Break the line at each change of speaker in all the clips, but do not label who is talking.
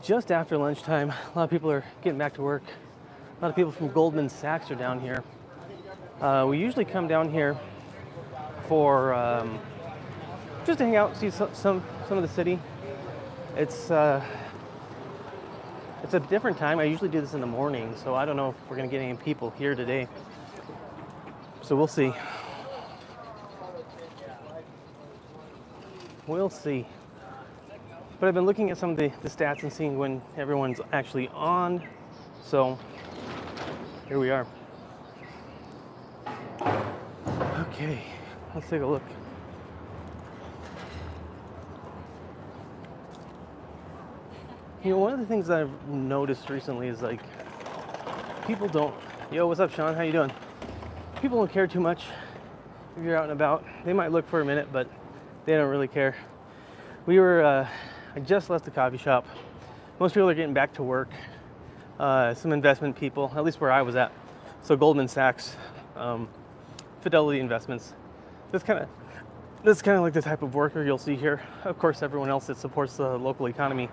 just after lunchtime. A lot of people are getting back to work. A lot of people from Goldman Sachs are down here. We usually come down here for just to hang out, see some of the city. It's a different time. I usually do this in the morning, so I don't know if we're gonna get any people here today. So we'll see. We'll see. But I've been looking at some of the stats and seeing when everyone's actually on. So here we are. Okay, let's take a look. You know, one of the things that I've noticed recently is like people don't. Yo, what's up, Sean? How you doing? People don't care too much if you're out and about. They might look for a minute, but they don't really care. I just left the coffee shop. Most people are getting back to work. Some investment people, at least where I was at. So Goldman Sachs, Fidelity Investments. That's kind of like the type of worker you'll see here. Of course, everyone else that supports the local economy,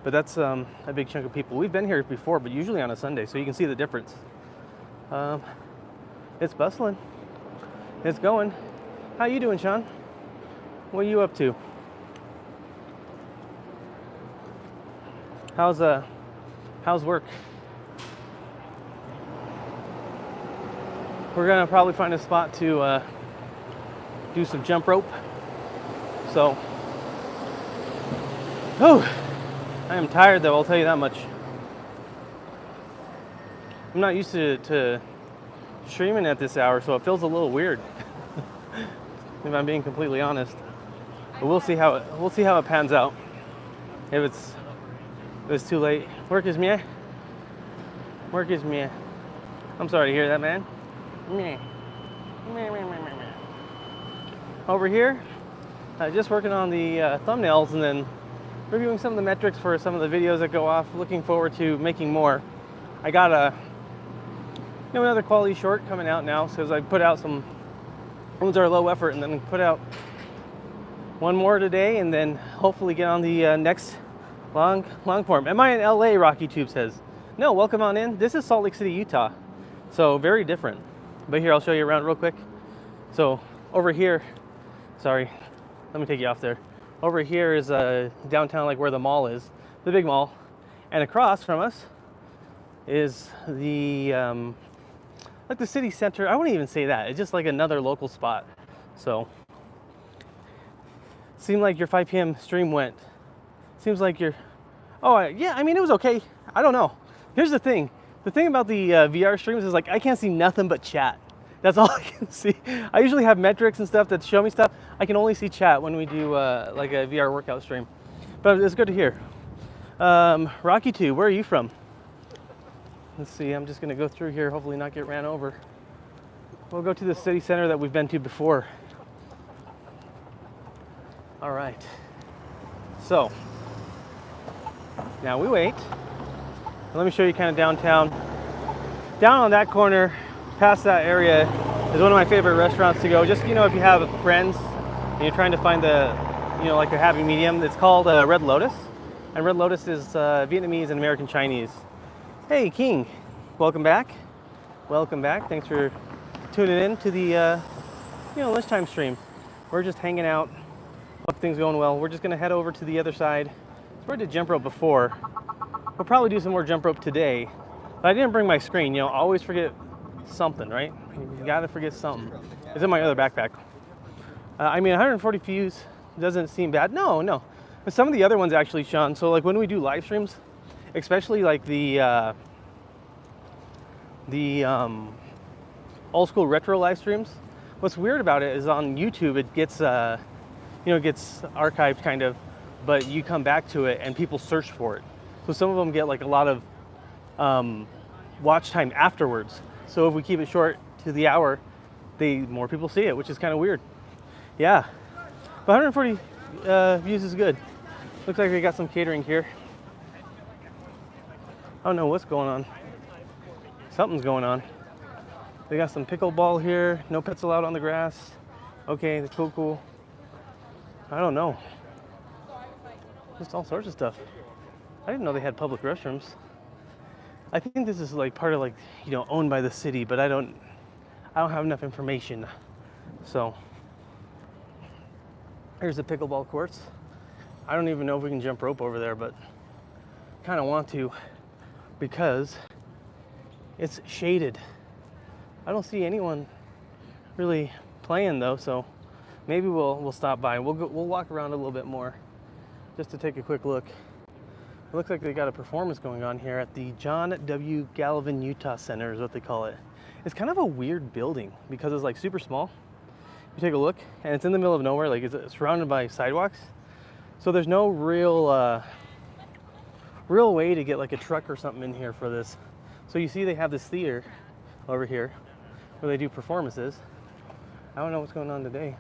but that's a big chunk of people. We've been here before, but usually on a Sunday, so you can see the difference. It's bustling. It's going. How you doing, Sean? What are you up to? How's work? We're gonna probably find a spot to do some jump rope. So, I am tired though, I'll tell you that much. I'm not used to streaming at this hour, so it feels a little weird. If I'm being completely honest. But we'll see how it pans out. If it's too late. Work is meh. Work is meh. I'm sorry to hear that, man. Meh. Meh, meh, meh, meh, meh. Over here, just working on the thumbnails and then reviewing some of the metrics for some of the videos that go off. Looking forward to making more. I got another quality short coming out now, so as I put out some ones are low effort, and then put out one more today, and then hopefully get on the next long form. Am I in LA? Rocky Tube says. No, welcome on in. This is Salt Lake City, Utah. So very different. But here, I'll show you around real quick. So over here, sorry, let me take you off there. Over here is downtown, like where the mall is, the big mall. And across from us is the, like the city center. I wouldn't even say that. It's just like another local spot. So, seemed like your 5 p.m. stream went. Seems like you're, yeah, I mean, it was okay. I don't know. Here's the thing. The thing about the VR streams is like, I can't see nothing but chat. That's all I can see. I usually have metrics and stuff that show me stuff. I can only see chat when we do like a VR workout stream. But it's good to hear. Rocky 2, where are you from? Let's see, I'm just gonna go through here, hopefully not get ran over. We'll go to the city center that we've been to before. All right. So, now we wait. Let me show you kind of downtown. Down on that corner, past that area, is one of my favorite restaurants to go. Just, you know, if you have friends and you're trying to find the, you know, like a happy medium. It's called Red Lotus. And Red Lotus is Vietnamese and American Chinese. Hey, King, welcome back. Welcome back. Thanks for tuning in to the, lunchtime stream. We're just hanging out. Hope things going well. We're just gonna head over to the other side. We did jump rope before. We'll probably do some more jump rope today. But I didn't bring my screen. You know, always forget something, right? You gotta forget something. It's in my other backpack. I mean, 140 views doesn't seem bad. No. But some of the other ones actually, Sean. So like when we do live streams, especially like the old school retro live streams. What's weird about it is on YouTube it gets gets archived kind of, but you come back to it and people search for it. So some of them get like a lot of watch time afterwards. So if we keep it short to the hour, more people see it, which is kind of weird. Yeah, but 140 views is good. Looks like we got some catering here. I don't know what's going on. Something's going on. They got some pickleball here. No pets allowed on the grass. Okay, that's cool. I don't know. Just all sorts of stuff. I didn't know they had public restrooms. I think this is like part of like, owned by the city, but I don't have enough information. So here's the pickleball courts. I don't even know if we can jump rope over there, but kind of want to because it's shaded. I don't see anyone really playing though, so maybe we'll stop by. We'll walk around a little bit more just to take a quick look. It looks like they got a performance going on here at the John W. Galvin Utah Center is what they call it. It's kind of a weird building because it's like super small. You take a look and it's in the middle of nowhere, like it's surrounded by sidewalks. So there's no real way to get like a truck or something in here for this. So you see they have this theater over here where they do performances. I don't know what's going on today,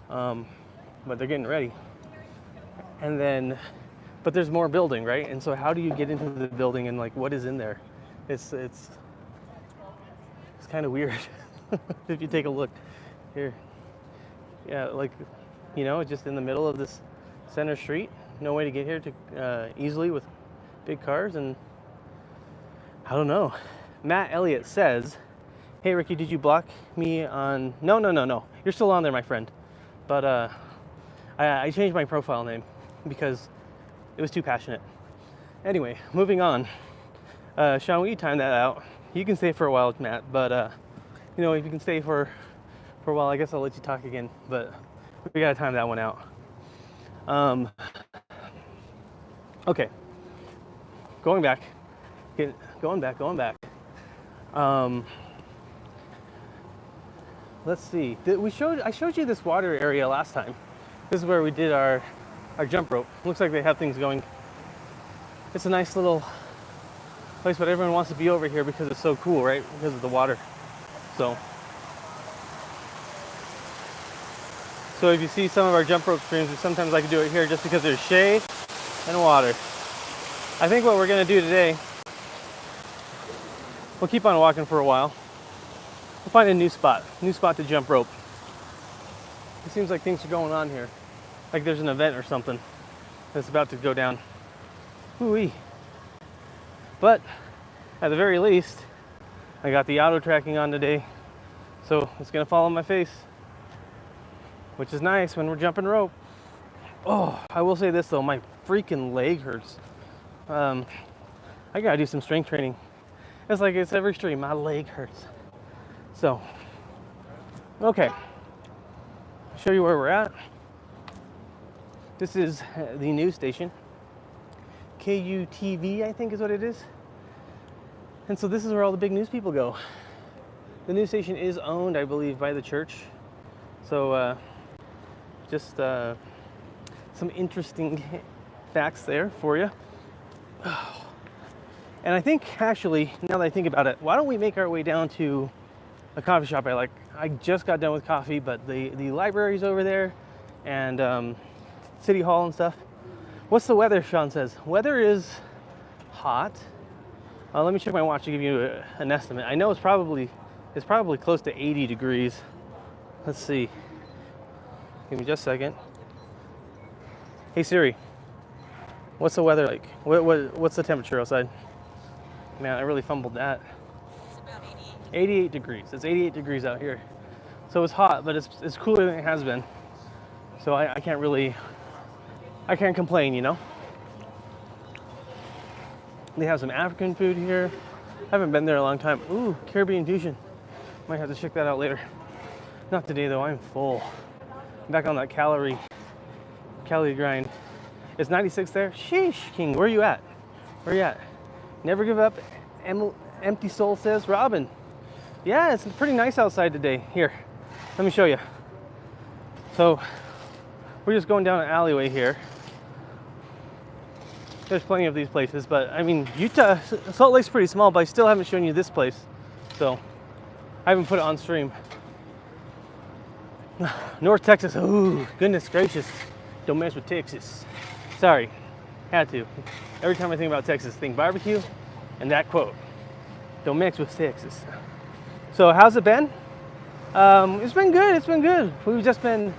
but they're getting ready. And then, but there's more building, right? And so how do you get into the building and like what is in there? It's kind of weird if you take a look here. Yeah, like, just in the middle of this center street. No way to get here to easily with big cars, and I don't know. Matt Elliott says, "Hey Ricky, did you block me on?" No. You're still on there, my friend. But I changed my profile name because it was too passionate. Anyway, moving on. Sean, will you time that out? You can stay for a while, Matt, but if you can stay for a while, I guess I'll let you talk again, but we gotta time that one out. Okay, going back. Let's see. I showed you this water area last time. This is where we did our jump rope. Looks like they have things going. It's a nice little place, but everyone wants to be over here because it's so cool, right? Because of the water. So if you see some of our jump rope streams, sometimes I can do it here just because there's shade and water. I think what we're gonna do today, we'll keep on walking for a while. We'll find a new spot to jump rope. It seems like things are going on here. Like there's an event or something that's about to go down. Ooh-wee. But at the very least, I got the auto tracking on today, so it's gonna fall on my face, which is nice when we're jumping rope. Oh, I will say this though, my freaking leg hurts. I gotta do some strength training. It's every stream, my leg hurts. So, okay, show you where we're at. This is the news station. KUTV, I think is what it is. And so this is where all the big news people go. The news station is owned, I believe, by the church. So just some interesting facts there for you. And I think actually, now that I think about it, why don't we make our way down to a coffee shop I like? I just got done with coffee, but the library's over there and City Hall and stuff. What's the weather, Sean says? Weather is hot. Let me check my watch to give you an estimate. I know it's probably close to 80 degrees. Let's see. Give me just a second. Hey Siri, what's the weather like? What's the temperature outside? Man, I really fumbled that.
It's about 88.
88 degrees. It's 88 degrees out here. So it's hot, but it's cooler than it has been. So I can't complain, They have some African food here. I haven't been there a long time. Ooh, Caribbean Fusion. Might have to check that out later. Not today though, I'm full. I'm back on that calorie grind. It's 96 there. Sheesh, King, where are you at? Where are you at? Never give up, Empty Soul says. Robin. Yeah, it's pretty nice outside today. Here, let me show you. So, we're just going down an alleyway here. There's plenty of these places, but I mean, Utah, Salt Lake's pretty small, but I still haven't shown you this place. So, I haven't put it on stream. North Texas, ooh, goodness gracious. Don't mess with Texas. Sorry, had to. Every time I think about Texas, think barbecue and that quote. Don't mix with Texas. So how's it been? It's been good. We've just been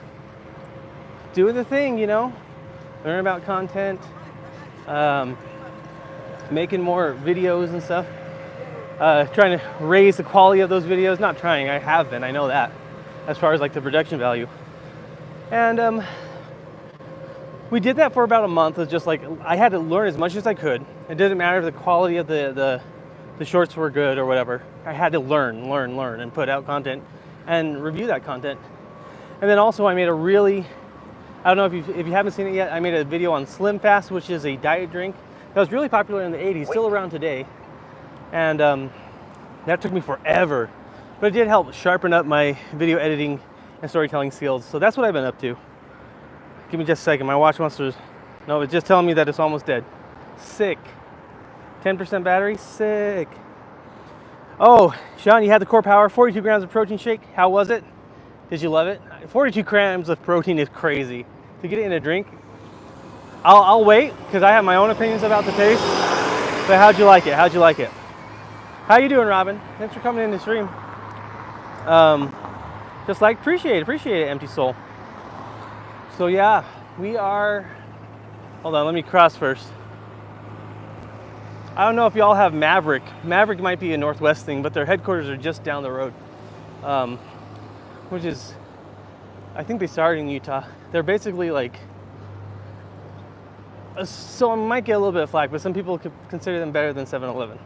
doing the thing, learning about content, making more videos and stuff. Trying to raise the quality of those videos. Not trying, I have been, I know that, as far as like the production value. And we did that for about a month. It was just like, I had to learn as much as I could. It didn't matter if the quality of the shorts were good or whatever. I had to learn, and put out content and review that content. And then also I made a really, I don't know if you haven't seen it yet, I made a video on Slim Fast, which is a diet drink that was really popular in the 80s, still around today. And that took me forever, but it did help sharpen up my video editing and storytelling skills. So that's what I've been up to. Give me just a second. My watch wants to, no, it's just telling me that it's almost dead. Sick. 10% battery, sick. Oh, Sean, you had the Core Power 42 grams of protein shake. How was it? Did you love it? 42 grams of protein is crazy. To get it in a drink, I'll wait because I have my own opinions about the taste. But how'd you like it? How'd you like it? How you doing, Robin? Thanks for coming in the stream. Just like, appreciate it, Empty Soul. So yeah, we are, hold on, let me cross first. I don't know if y'all have Maverick. Maverick might be a Northwest thing, but their headquarters are just down the road. Which is, I think they started in Utah. They're basically like, so I might get a little bit of flack, but some people could consider them better than 7-Eleven.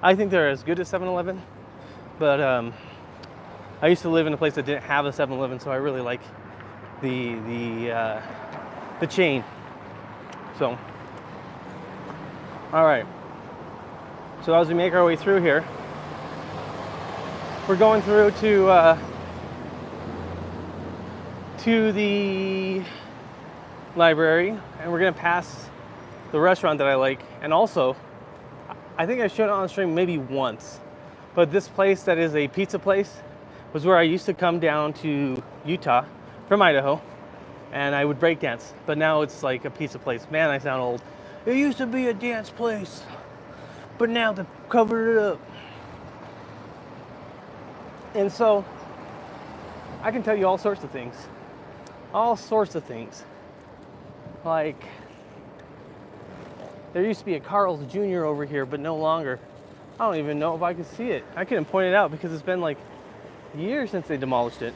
I think they're as good as 7-Eleven, but I used to live in a place that didn't have a 7-Eleven, so I really like the chain. So, all right. So as we make our way through here, we're going through to the library, and we're gonna pass the restaurant that I like, and also I think I showed it on stream maybe once, but this place that is a pizza place was where I used to come down to Utah from Idaho, and I would break dance, but now it's like a pizza place. Man, I sound old. It used to be a dance place, but now they've covered it up. And so I can tell you all sorts of things. Like, there used to be a Carl's Jr. over here, but no longer. I don't even know if I can see it. I couldn't point it out because it's been like years since they demolished it.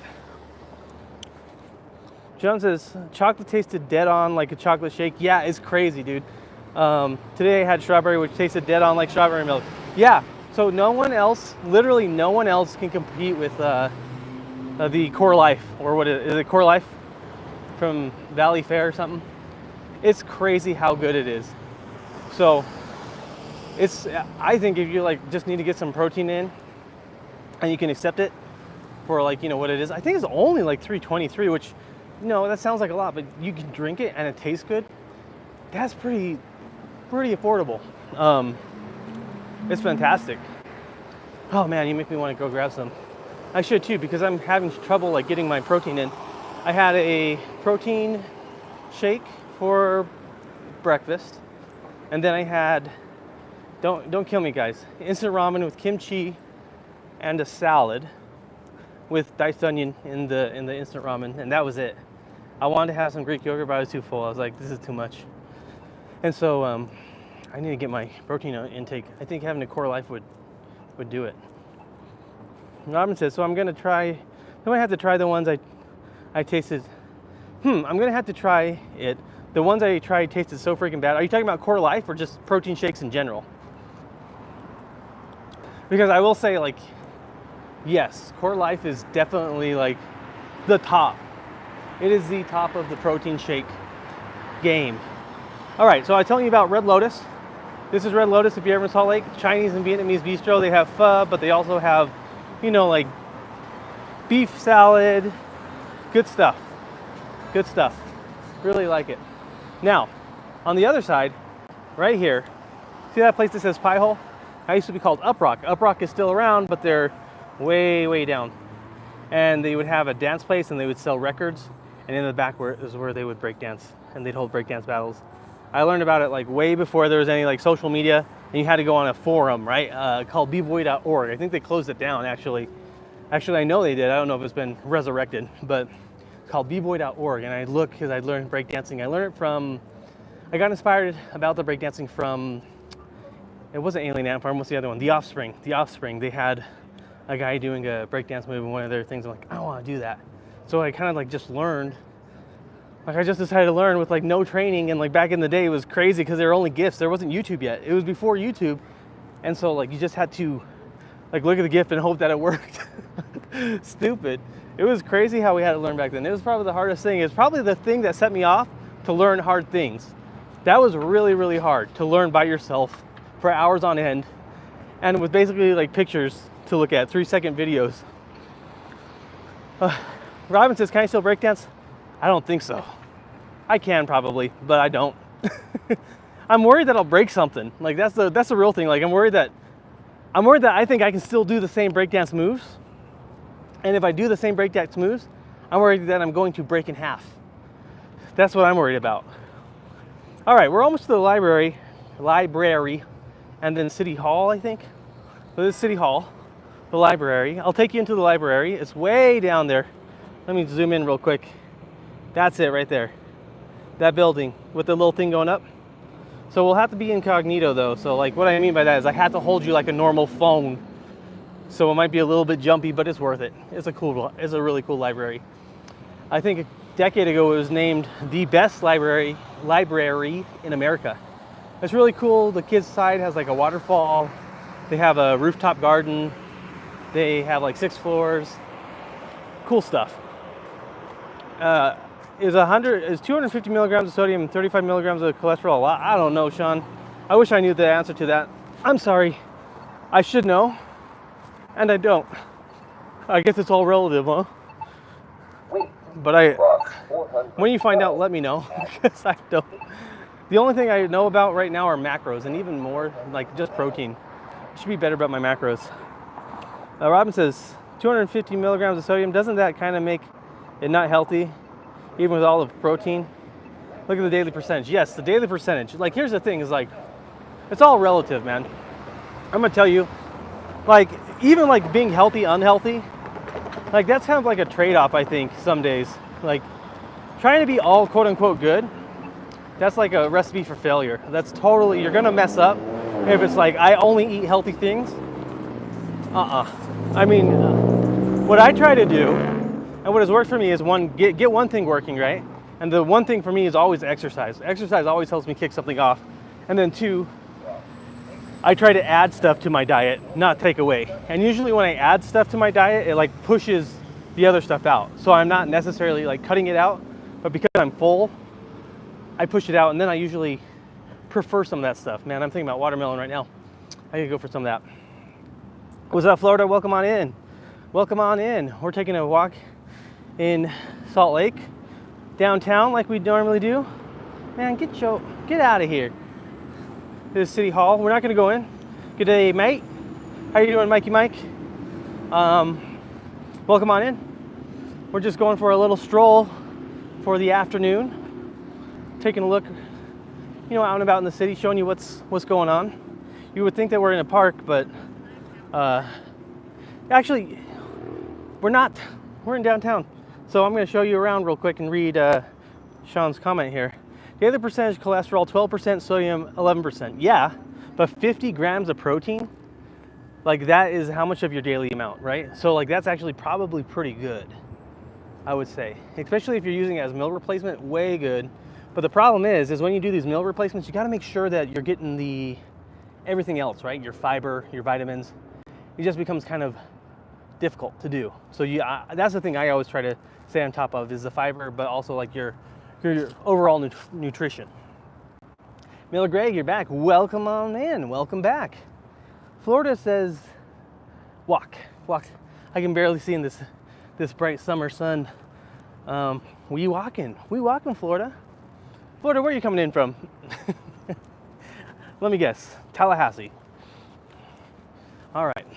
John says, chocolate tasted dead on like a chocolate shake. Yeah, it's crazy, dude. Today I had strawberry, which tasted dead on like strawberry milk. Yeah, so no one else, literally no one else can compete with the Core Life, or what is it, Core Life from Valley Fair or something. It's crazy how good it is. So it's, I think if you like just need to get some protein in and you can accept it for like, you know, what it is. I think it's only like $3.23, which, you know, that sounds like a lot, but you can drink it and it tastes good. That's pretty affordable. It's fantastic. Oh man, you make me want to go grab some. I should too, because I'm having trouble like getting my protein in. I had a protein shake for breakfast, and then I had, don't kill me guys, instant ramen with kimchi and a salad with diced onion in the instant ramen, and that was it. I wanted to have some Greek yogurt, but I was too full. I was like, this is too much. And so I need to get my protein intake. I think having a Core Life would do it. Robin says, so I'm gonna try, I might have to try the ones I tasted. I'm gonna have to try it. The ones I tried tasted so freaking bad. Are you talking about Core Life or just protein shakes in general? Because I will say, like, yes, Core Life is definitely like the top. It is the top of the protein shake game. All right, so I was telling you about Red Lotus. This is Red Lotus if you're ever in Salt Lake. Chinese and Vietnamese bistro. They have pho, but they also have, you know, like beef salad. Good stuff. Good stuff. Really like it. Now, on the other side, right here, see that place that says Pie Hole? I used to be called Uprock. Uprock is still around, but they're way, way down. And they would have a dance place and they would sell records. And in the back is where they would break dance, and they'd hold break dance battles. I learned about it like way before there was any like social media, and you had to go on a forum, right? Called bboy.org. I think they closed it down actually. Actually, I know they did. I don't know if it's been resurrected, but it's called bboy.org. And I look because I learned breakdancing. I learned it from I got inspired about the breakdancing from, it wasn't Alien Ant Farm, what's the other one? The Offspring. The Offspring, they had a guy doing a breakdance move in one of their things. I'm like, I want to do that. So I kind of like just learned. Like I just decided to learn with like no training, and like back in the day it was crazy because there were only GIFs. There wasn't YouTube yet. It was before YouTube. And so like you just had to like look at the GIF and hope that it worked. Stupid. It was crazy how we had to learn back then. It was probably the hardest thing. It's probably the thing that set me off to learn hard things. That was really, really hard to learn by yourself for hours on end. And with basically like pictures to look at, 3-second videos. Robin says, can I still breakdance? I don't think so. I can probably, but I don't. I'm worried that I'll break something. Like that's the real thing. Like I'm worried that I think I can still do the same breakdance moves. And if I do the same breakdance moves, I'm worried that I'm going to break in half. That's what I'm worried about. All right, we're almost to the library, and then City Hall, I think. So this is City Hall, the library. I'll take you into the library. It's way down there. Let me zoom in real quick. That's it right there. That building with the little thing going up. So we'll have to be incognito though. So like what I mean by that is I have to hold you like a normal phone. So it might be a little bit jumpy, but it's worth it. It's a really cool library. I think a decade ago it was named the best library in America. It's really cool. The kids' side has like a waterfall. They have a rooftop garden. They have like 6 floors. Cool stuff. Is 250 milligrams of sodium and 35 milligrams of cholesterol a lot? I don't know, Sean. I wish I knew the answer to that. I'm sorry. I should know, and I don't. I guess it's all relative, huh? But when you find out, let me know, because I don't. The only thing I know about right now are macros, and even more, like just protein. I should be better about my macros. Robin says, 250 milligrams of sodium, doesn't that kind of make it not healthy, even with all the protein? Look at the daily percentage. Yes, the daily percentage. Like, here's the thing, is like, it's all relative, man. I'm gonna tell you, like, even like being healthy, unhealthy, like that's kind of like a trade-off, I think, some days. Like, trying to be all quote-unquote good, that's like a recipe for failure. That's totally, you're gonna mess up if it's like, I only eat healthy things. I mean, what I try to do, and what has worked for me is get one thing working, right? And the one thing for me is always exercise. Exercise always helps me kick something off. And then 2, I try to add stuff to my diet, not take away. And usually when I add stuff to my diet, it like pushes the other stuff out. So I'm not necessarily like cutting it out, but because I'm full, I push it out, and then I usually prefer some of that stuff. Man, I'm thinking about watermelon right now. I gotta go for some of that. What's up, Florida? Welcome on in. Welcome on in. We're taking a walk in Salt Lake, downtown like we normally do. Man, get out of here. This is City Hall. We're not gonna go in. Good day, mate. How you doing, Mikey Mike? Welcome on in. We're just going for a little stroll for the afternoon. Taking a look, out and about in the city, showing you what's going on. You would think that we're in a park, but actually, we're not. We're in downtown. So I'm going to show you around real quick and read Sean's comment here. Daily percentage cholesterol, 12%, sodium, 11%. Yeah, but 50 grams of protein, like that is how much of your daily amount, right? So like that's actually probably pretty good, I would say. Especially if you're using it as meal replacement, way good. But the problem is when you do these meal replacements, you got to make sure that you're getting everything else, right? Your fiber, your vitamins. It just becomes kind of difficult to do. So that's the thing I always try to stay on top of, is the fiber, but also like your overall nutrition. Miller Greg, you're back. Welcome on in. Welcome back. Florida says, walk. I can barely see in this bright summer sun. We walking, Florida. Florida, where are you coming in from? Let me guess, Tallahassee. All right.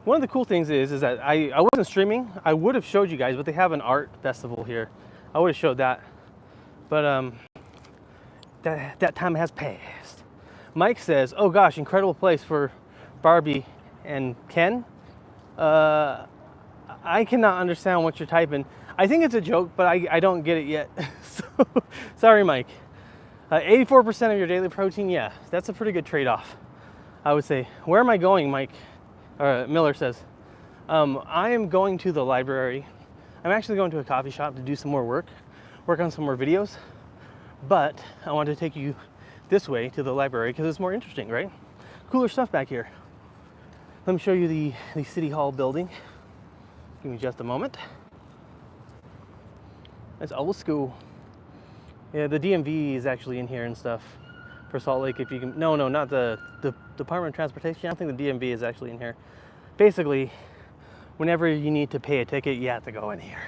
One of the cool things is that I wasn't streaming. I would have showed you guys, but they have an art festival here. I would have showed that. But that time has passed. Mike says, oh gosh, incredible place for Barbie and Ken. I cannot understand what you're typing. I think it's a joke, but I don't get it yet. So, sorry, Mike. 84% of your daily protein, yeah, that's a pretty good trade-off, I would say. Where am I going, Mike? Miller says. I am going to the library. I'm actually going to a coffee shop to do some more work on some more videos, but I want to take you this way to the library because it's more interesting, right? Cooler stuff back here. Let me show you the City Hall building. Give me just a moment. That's old school. Yeah, the DMV is actually in here and stuff for Salt Lake. If you can, no, not the Department of Transportation. I don't think the DMV is actually in here. Basically, whenever you need to pay a ticket, you have to go in here.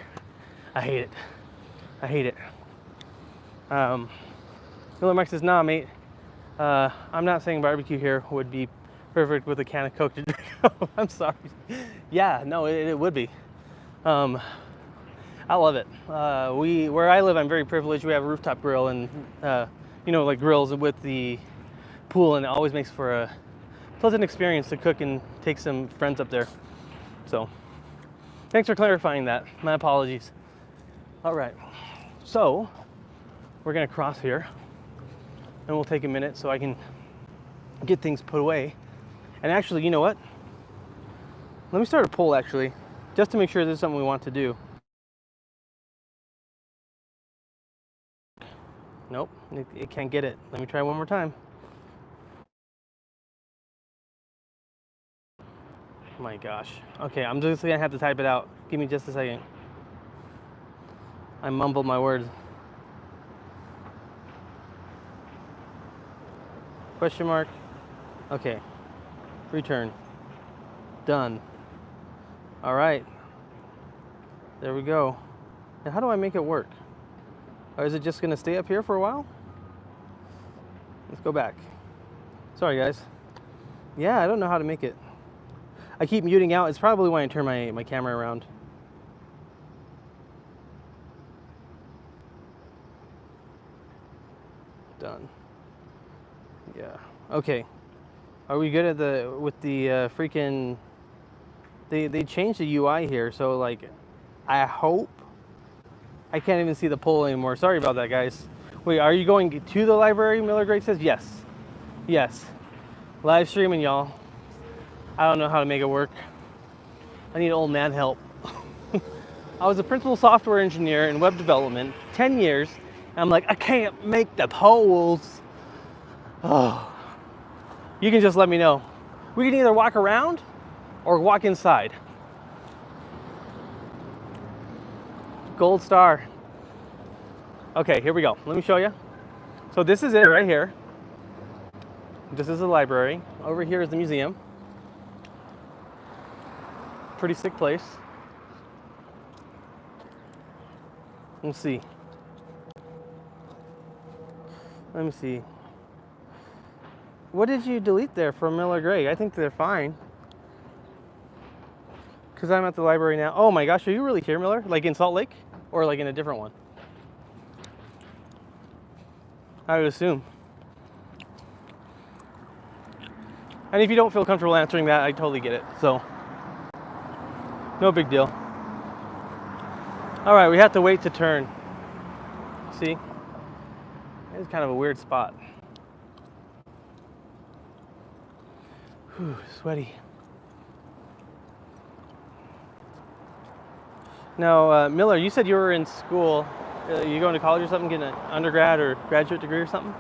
I hate it. I hate it. Miller Mike says, nah, mate. I'm not saying barbecue here would be perfect with a can of Coke to drink. I'm sorry. Yeah, no, it would be. I love it. Where I live, I'm very privileged. We have a rooftop grill and, like grills with the pool, and it always makes for a pleasant experience to cook and take some friends up there. So, thanks for clarifying that. My apologies. All right, so we're gonna cross here, and we'll take a minute so I can get things put away. And actually, you know what? Let me start a poll actually, just to make sure this is something we want to do. Nope, it can't get it. Let me try one more time. Oh my gosh. Okay, I'm just gonna have to type it out. Give me just a second. I mumbled my words. Question mark. Okay. Return. Done. All right. There we go. Now how do I make it work? Or is it just gonna stay up here for a while? Let's go back. Sorry guys. Yeah, I don't know how to make it. I keep muting out. It's probably when I turn my camera around. Done. Yeah. Okay. Are we good at with the freaking? They changed the UI here, so like, I hope. I can't even see the poll anymore. Sorry about that, guys. Wait, are you going to the library? Miller Greg says yes. Yes. Live streaming, y'all. I don't know how to make it work. I need old man help. I was a principal software engineer in web development, 10 years. And I'm like, I can't make the polls. Oh. You can just let me know. We can either walk around or walk inside. Gold star. Okay, here we go. Let me show you. So this is it right here. This is the library. Over here is the museum. Pretty sick place. Let's see. Let me see. What did you delete there from Miller Gray? I think they're fine. Because I'm at the library now. Oh my gosh, are you really here, Miller? Like in Salt Lake? Or like in a different one? I would assume. And if you don't feel comfortable answering that, I totally get it. So, no big deal. All right, we have to wait to turn. See? It's kind of a weird spot. Whew, sweaty. Now, Miller, you said you were in school. You going to college or something, getting an undergrad or graduate degree or something?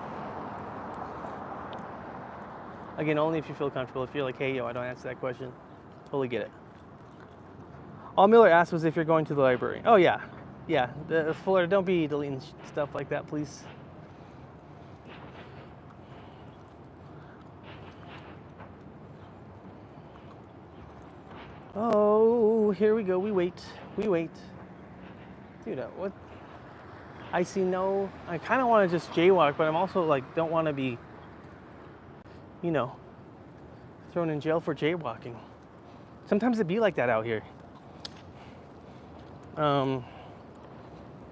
Again, only if you feel comfortable. If you're like, hey, yo, I don't answer that question, totally get it. All Miller asked was if you're going to the library. Oh, yeah. Yeah. Fuller, don't be deleting stuff like that, please. Oh, here we go. We wait. We wait. Dude, what? I see no. I kind of want to just jaywalk, but I'm also like, don't want to be, you know, thrown in jail for jaywalking. Sometimes it be like that out here.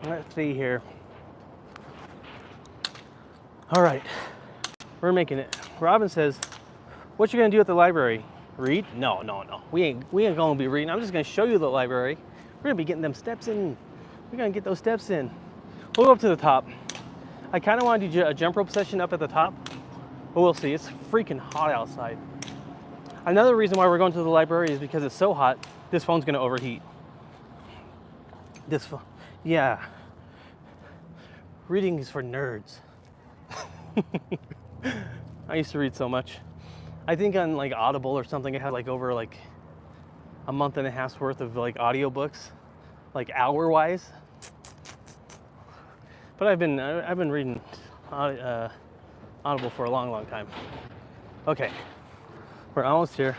Let's see here. All right, we're making it. Robin says, "What you gonna do at the library? Read? No. We ain't gonna be reading. I'm just gonna show you the library. We're gonna be getting them steps in. We're gonna get those steps in. We'll go up to the top. I kind of want to do a jump rope session up at the top, but we'll see. It's freaking hot outside. Another reason why we're going to the library is because it's so hot, this phone's going to overheat. This phone, yeah. Reading is for nerds. I used to read so much. I think on like Audible or something, I had like over like a month and a half's worth of like audiobooks, like hour-wise. But I've been reading Audible for a long time. Okay, we're almost here.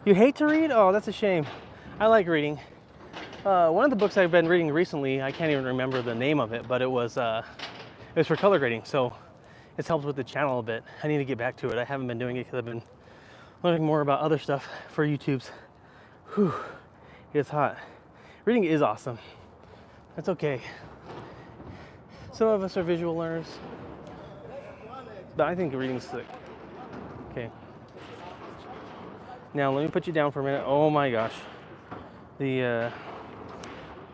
You hate to read? Oh, that's a shame. I like reading. One of the books I've been reading recently, I can't even remember the name of it, but it was for color grading, so it's helped with the channel a bit. I need to get back to it. I haven't been doing it because I've been learning more about other stuff for YouTube's. Whew, it's hot. Reading is awesome. That's okay. Some of us are visual learners, but I think reading's sick. Okay. Now let me put you down for a minute. Oh my gosh. The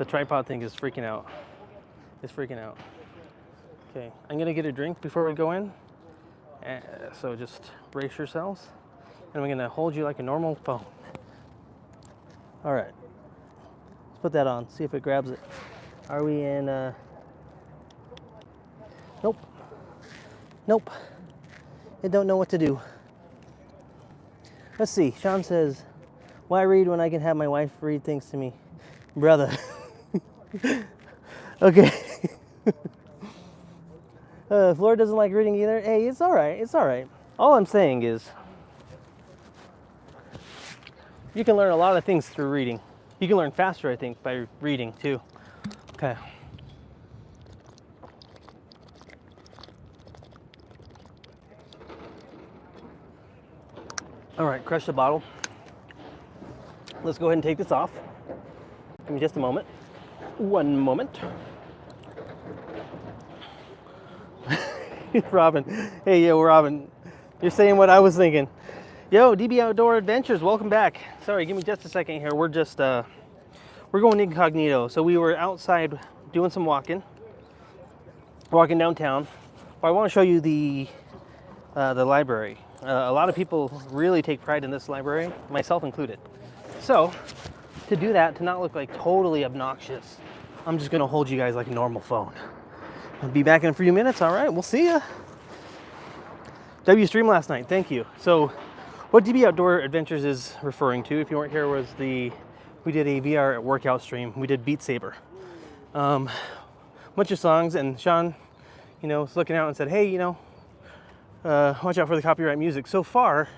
tripod thing is freaking out. It's freaking out. Okay, I'm gonna get a drink before we go in. So just brace yourselves. And I'm gonna hold you like a normal phone. All right, let's put that on, see if it grabs it. Are we in, nope. Nope, it don't know what to do. Let's see, Sean says, why read when I can have my wife read things to me? Brother. Okay. Flora doesn't like reading either. Hey, it's all right. It's all right. All I'm saying is you can learn a lot of things through reading. You can learn faster, I think, by reading too. Okay. All right, crush the bottle. Let's go ahead and take this off. Give me just a moment. One moment. Robin. Hey, yo, Robin. You're saying what I was thinking. Yo, DB Outdoor Adventures, welcome back. Sorry, give me just a second here. We're just, we're going incognito. So we were outside doing some walking downtown. Well, I want to show you the library. A lot of people really take pride in this library, myself included. So, to do that, to not look like totally obnoxious, I'm just gonna hold you guys like a normal phone. I'll be back in a few minutes. All right, we'll see ya. W stream last night, thank you. So what DB Outdoor Adventures is referring to, if you weren't here, was we did a VR workout stream. We did Beat Saber. Bunch of songs, and Sean, was looking out and said, hey, watch out for the copyright music. So far,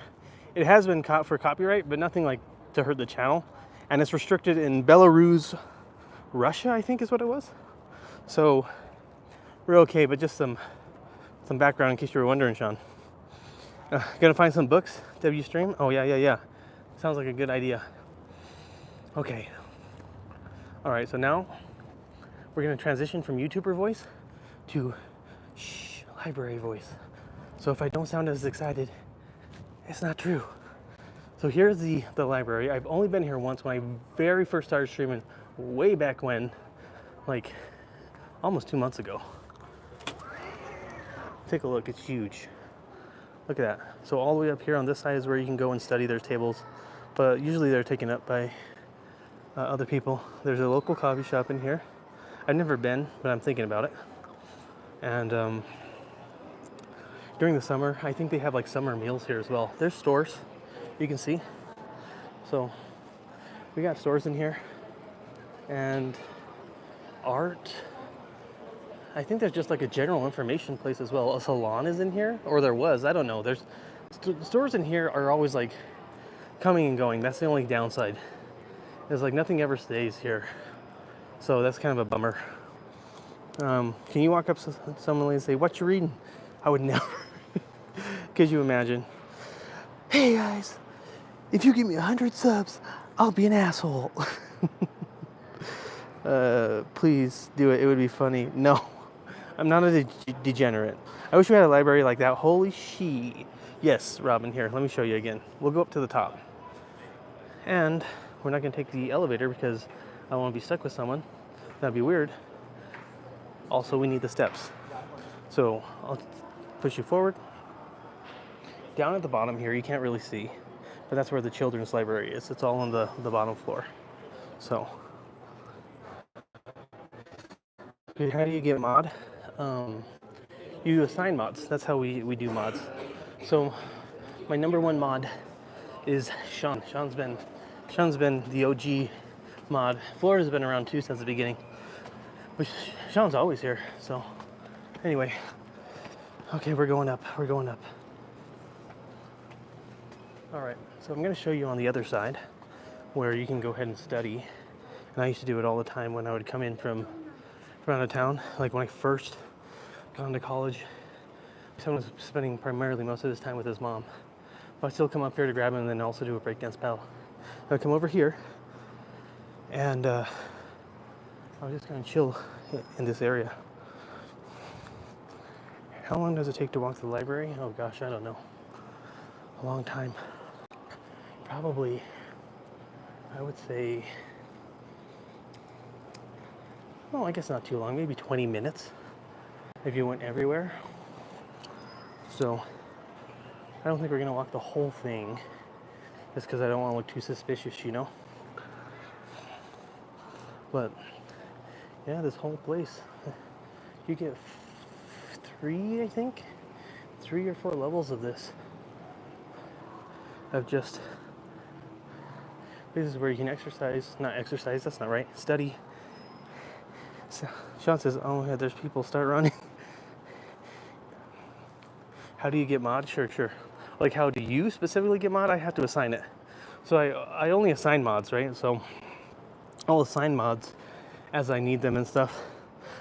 it has been caught for copyright, but nothing like to hurt the channel. And it's restricted in Belarus, Russia, I think is what it was. So we're okay, but just some background in case you were wondering, Sean. Gonna find some books, W stream? Oh yeah. Sounds like a good idea. Okay. All right, so now we're gonna transition from YouTuber voice to library voice. So if I don't sound as excited, it's not true. So here's the library. I've only been here once when I very first started streaming way back when, like almost 2 months ago. Take a look, it's huge. Look at that. So all the way up here on this side is where you can go and study. There's tables, but usually they're taken up by other people. There's a local coffee shop in here. I've never been, but I'm thinking about it. And during the summer, I think they have like summer meals here as well. There's stores, you can see. So we got stores in here and art. I think there's just like a general information place as well. A salon is in here, or there was, I don't know. There's stores in here are always like coming and going. That's the only downside. There's like nothing ever stays here. So that's kind of a bummer. Can you walk up to someone and say, what you reading? I would never. Could you imagine? Hey guys, if you give me 100 subs, I'll be an asshole. Please do it. It would be funny. No, I'm not a degenerate. I wish we had a library like that. Holy shit. Yes, Robin, here, let me show you again. We'll go up to the top. And we're not gonna take the elevator because I don't wanna be stuck with someone. That'd be weird. Also, we need the steps. So I'll push you forward. Down at the bottom here, you can't really see, but that's where the children's library is. It's all on the bottom floor. So, how do you get mod? You assign mods. That's how we do mods. So, my number one mod is Sean. Sean's been the OG mod. Florida's been around too since the beginning. But Sean's always here. So, anyway, okay, we're going up. We're going up. All right, so I'm going to show you on the other side where you can go ahead and study. And I used to do it all the time when I would come in from out of town. Like when I first got into college, someone was spending primarily most of his time with his mom. But I'd still come up here to grab him and then also do a breakdance paddle. I'd come over here and I was just going to chill in this area. How long does it take to walk to the library? Oh gosh, I don't know. A long time. Probably, I would say, well, I guess not too long, maybe 20 minutes if you went everywhere. So, I don't think we're gonna walk the whole thing just because I don't want to look too suspicious, you know? But, yeah, this whole place, you get 3 or 4 levels of this. Of just, this is where you can not exercise, that's not right, study. So Sean says, oh yeah, there's people, start running. How do you get mod? Sure. Like how do you specifically get mod? I have to assign it. So I only assign mods, right? So I'll assign mods as I need them and stuff.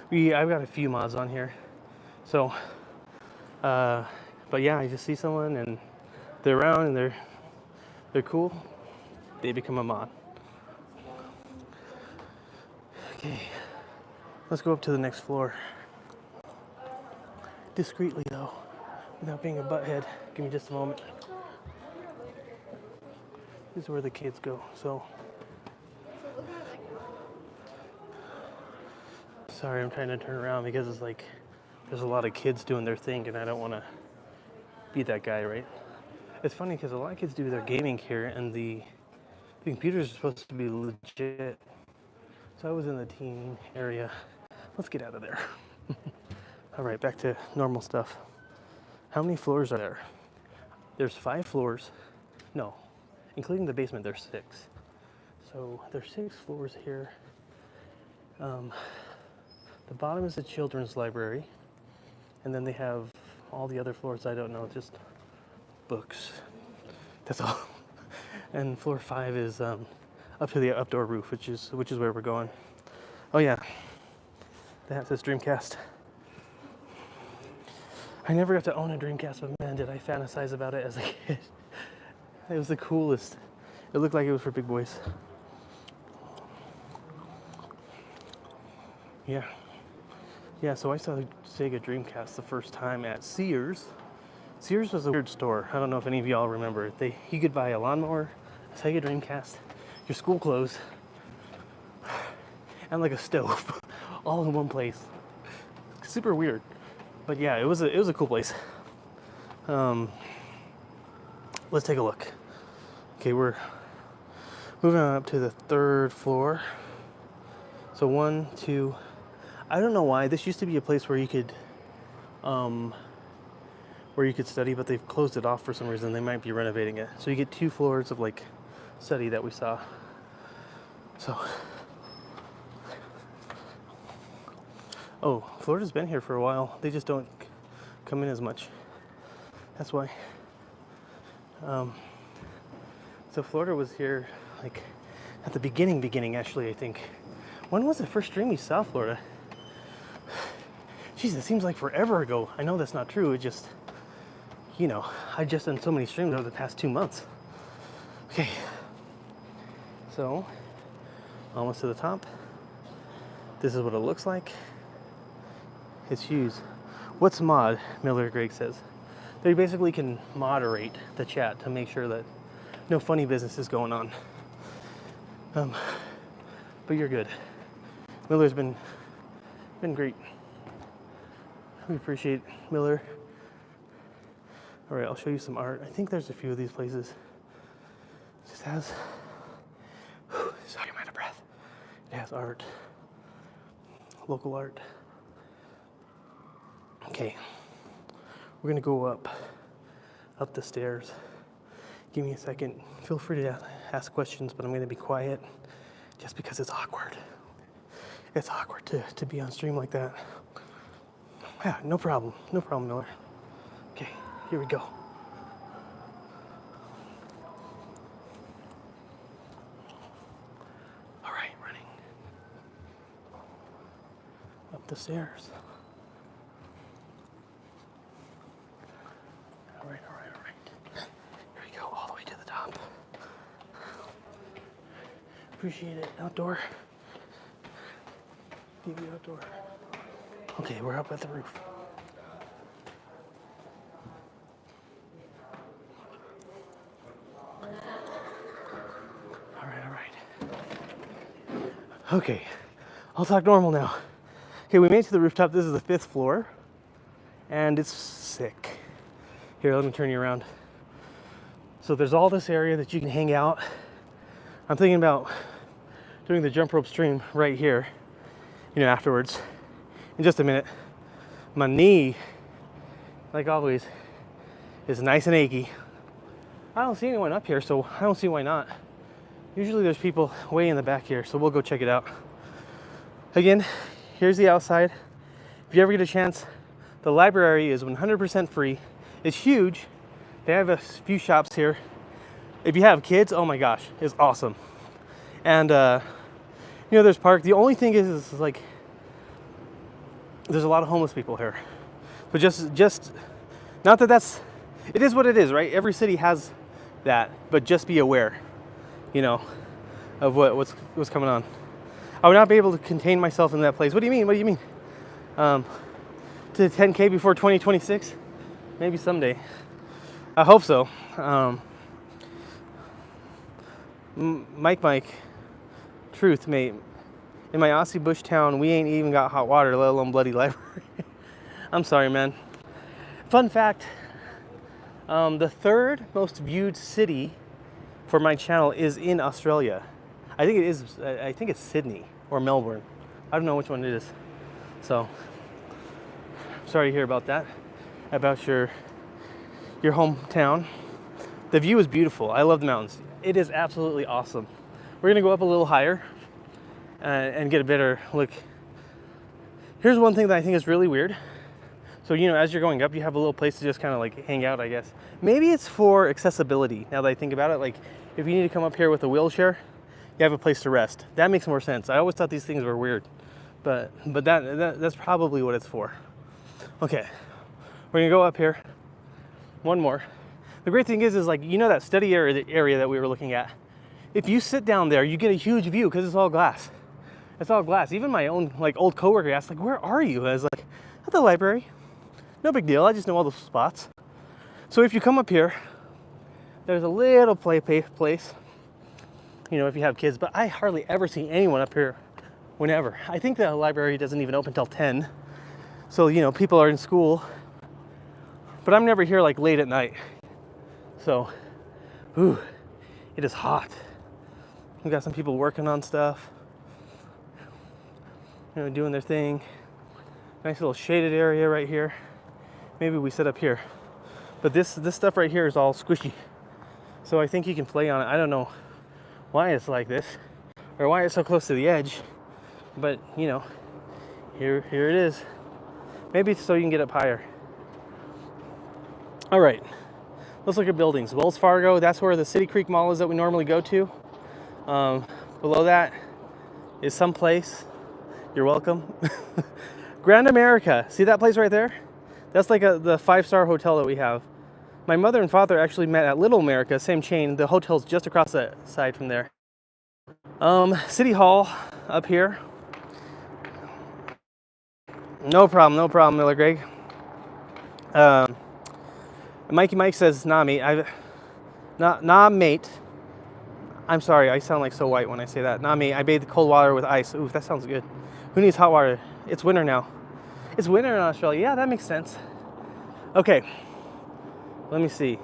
I've got a few mods on here. So, but yeah, I just see someone and they're around and they're cool, they become a mod. Okay, let's go up to the next floor. Discreetly though, without being a butthead. Give me just a moment. This is where the kids go, so. Sorry, I'm trying to turn around because it's like, there's a lot of kids doing their thing and I don't want to be that guy, right? It's funny because a lot of kids do their gaming here and the computers are supposed to be legit. So I was in the teen area. Let's get out of there. All right, back to normal stuff. How many floors are there? There's 5 floors. No, including the basement, there's 6. So there's 6 floors here. The bottom is the children's library. And then they have all the other floors, I don't know, just books. That's all. And floor 5 is up to the outdoor roof, which is where we're going. Oh yeah, that says Dreamcast. I never got to own a Dreamcast, but man, did I fantasize about it as a kid. It was the coolest. It looked like it was for big boys. Yeah, so I saw Sega Dreamcast the first time at Sears. Sears was a weird store. I don't know if any of y'all remember. You could buy a lawnmower, a Sega Dreamcast, your school clothes, and like a stove, all in one place. Super weird, but yeah, it was a cool place. Let's take a look. Okay, we're moving on up to the 3rd floor. So 1, 2. I don't know why. This used to be a place where you could study, but they've closed it off for some reason. They might be renovating it. So you get 2 floors of like study that we saw. So, oh, Florida's been here for a while. They just don't come in as much. That's why. So Florida was here like at the beginning actually, I think. When was the first stream we saw Florida? Jeez, it seems like forever ago. I know that's not true. It just, you know, I've just done so many streams over the past 2 months. Okay. So, almost to the top. This is what it looks like. It's huge. What's mod? Miller Greg says. They basically can moderate the chat to make sure that no funny business is going on. But you're good. Miller's been great. We appreciate Miller. All right, I'll show you some art. I think there's a few of these places. It just has, sorry, I'm out of breath. It has art, local art. Okay, we're gonna go up the stairs. Give me a second. Feel free to ask questions, but I'm gonna be quiet just because it's awkward. It's awkward to be on stream like that. Yeah, no problem, Miller. Okay, here we go. All right, running up the stairs. All right. Here we go, all the way to the top. Appreciate it, outdoor. TV outdoor. Okay, we're up at the roof. All right. Okay, I'll talk normal now. Okay, we made it to the rooftop. This is the 5th floor, and it's sick. Here, let me turn you around. So there's all this area that you can hang out. I'm thinking about doing the jump rope stream right here, afterwards. In just a minute. My knee, like always, is nice and achy. I don't see anyone up here, so I don't see why not. Usually there's people way in the back here, so we'll go check it out. Again, here's the outside. If you ever get a chance, the library is 100% free. It's huge. They have a few shops here. If you have kids, oh my gosh, it's awesome. And there's park. The only thing is like, there's a lot of homeless people here. But just not that it is what it is, right? Every city has that, but just be aware, of what's coming on. I would not be able to contain myself in that place. What do you mean? To 10K before 2026? Maybe someday. I hope so. Mike, truth, mate. In my Aussie bush town, we ain't even got hot water, let alone bloody library. I'm sorry, man. Fun fact, the 3rd most viewed city for my channel is in Australia. I think it's Sydney or Melbourne. I don't know which one it is. So, sorry to hear about that, about your hometown. The view is beautiful. I love the mountains. It is absolutely awesome. We're gonna go up a little higher and get a better look. Here's one thing that I think is really weird. So, as you're going up, you have a little place to just kind of like hang out, I guess. Maybe it's for accessibility, now that I think about it. Like, if you need to come up here with a wheelchair, you have a place to rest. That makes more sense. I always thought these things were weird, but that's probably what it's for. Okay, we're gonna go up here. One more. The great thing is like, that study area that we were looking at. If you sit down there, you get a huge view because it's all glass. It's all glass. Even my own old coworker asked, where are you? I was like, at the library. No big deal. I just know all the spots. So if you come up here, there's a little place, if you have kids, but I hardly ever see anyone up here whenever. I think the library doesn't even open till 10. So, people are in school, but I'm never here late at night. So, it is hot. We got some people working on stuff, doing their thing. Nice little shaded area right here. Maybe we sit up here. But this stuff right here is all squishy. So I think you can play on it. I don't know why it's like this or why it's so close to the edge. But, here it is. Maybe it's so you can get up higher. All right, let's look at buildings. Wells Fargo, that's where the City Creek Mall is that we normally go to. Below that is someplace. You're welcome. Grand America, see that place right there? That's like the 5-star hotel that we have. My mother and father actually met at Little America, same chain. The hotel's just across the side from there. City Hall up here. No problem, Miller Greg. Mikey Mike says, nah, mate. Nah, mate. I'm sorry, I sound like so white when I say that. Nah, mate, I bathe cold water with ice. Ooh, that sounds good. Who needs hot water? It's winter now. It's winter in Australia. Yeah, that makes sense. Okay, let me see.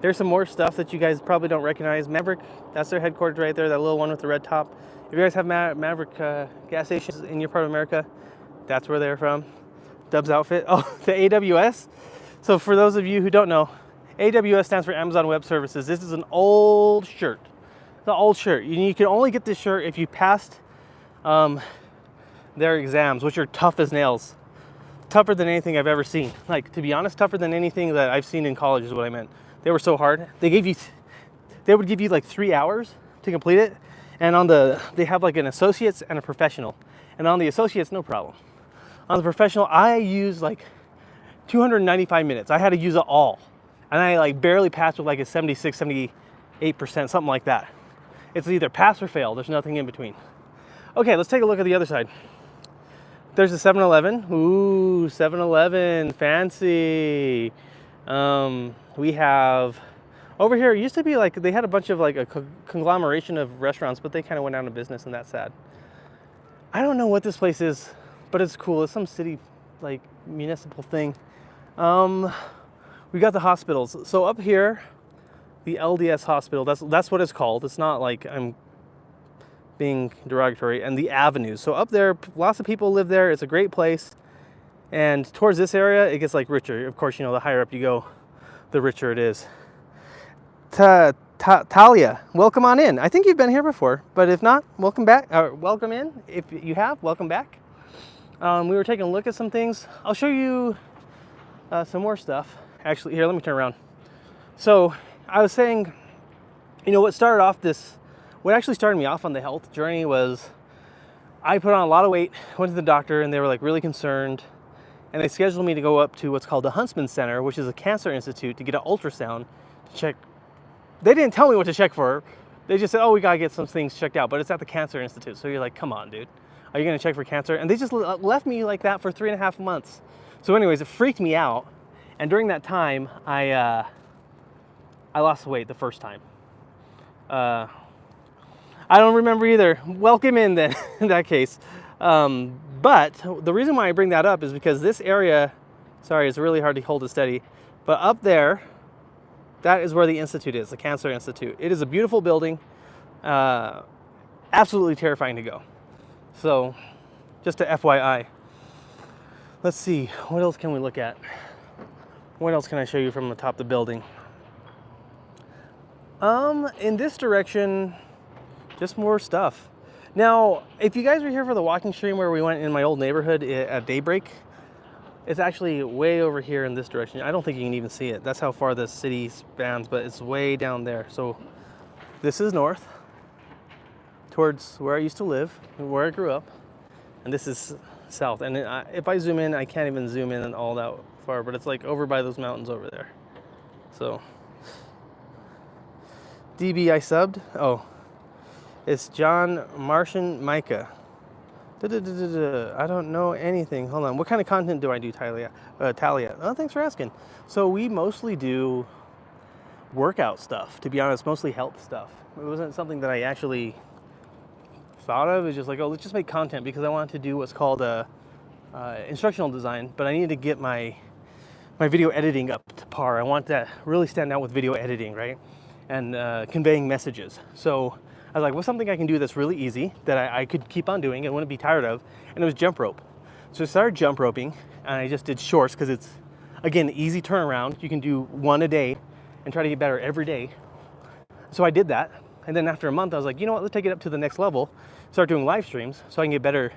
There's some more stuff that you guys probably don't recognize. Maverick, that's their headquarters right there, that little one with the red top. If you guys have Maverick gas stations in your part of America, that's where they're from. Dub's outfit. Oh, the AWS. So for those of you who don't know, AWS stands for Amazon Web Services. This is an old shirt. It's an old shirt. You can only get this shirt if you passed their exams, which are tough as nails. Tougher than anything I've ever seen. Like, to be honest, tougher than anything that I've seen in college is what I meant. They were so hard. They would give you like 3 hours to complete it. And they have like an associate's and a professional. And on the associate's, no problem. On the professional, I used like 295 minutes. I had to use it all. And I like barely passed with like a 76, 78%, something like that. It's either pass or fail. There's nothing in between. Okay, let's take a look at the other side. There's a 7-Eleven. Ooh, 7-Eleven, fancy. We have, over here, it used to be like, they had a bunch of like a conglomeration of restaurants, but they kind of went out of business and that's sad. I don't know what this place is, but it's cool. It's some city, like municipal thing. We got the hospitals. So up here, the LDS hospital, that's what it's called. It's not like I'm being derogatory. And the avenues. So up there, lots of people live there. It's a great place. And towards this area, it gets like richer. Of course, you know, the higher up you go, the richer it is. Talia, welcome on in. I think you've been here before, but if not, welcome back. Welcome in. If you have, welcome back. We were taking a look at some things. I'll show you some more stuff. Actually, here, let me turn around. So I was saying, you know, what actually started me off on the health journey was I put on a lot of weight, went to the doctor, and they were like really concerned. And they scheduled me to go up to what's called the Huntsman Center, which is a cancer institute, to get an ultrasound to check. They didn't tell me what to check for. They just said, oh, we got to get some things checked out. But it's at the Cancer Institute. So you're like, come on, dude. Are you going to check for cancer? And they just left me like that for 3.5 months. So anyways, it freaked me out. And during that time, I lost weight the first time. I don't remember either. Welcome in then, in that case. But the reason why I bring that up is because this area, sorry, it's really hard to hold it steady, but up there, that is where the institute is, the Cancer Institute. It is a beautiful building, absolutely terrifying to go. So, just a FYI. Let's see, what else can we look at? What else can I show you from the top of the building? In this direction, just more stuff. Now, if you guys were here for the walking stream where we went in my old neighborhood at daybreak, it's actually way over here in this direction. I don't think you can even see it. That's how far the city spans, but it's way down there. So this is north, towards where I used to live, where I grew up, and this is south. And if I zoom in, I can't even zoom in all that far, but it's like over by those mountains over there. So, DB I subbed. Oh. It's John Martian Micah. I don't know anything. Hold on. What kind of content do I do, Talia? Oh, thanks for asking. So we mostly do workout stuff, to be honest, mostly health stuff. It wasn't something that I actually thought of. It was just like, oh, let's just make content because I wanted to do what's called instructional design, but I needed to get my video editing up to par. I want that really stand out with video editing, right? And conveying messages. So I was like, what's something I can do that's really easy that I could keep on doing and wouldn't be tired of? And it was jump rope. So I started jump roping and I just did shorts because it's, again, easy turnaround. You can do one a day and try to get better every day. So I did that. And then after a month, I was like, you know what, let's take it up to the next level. Start doing live streams so I can get better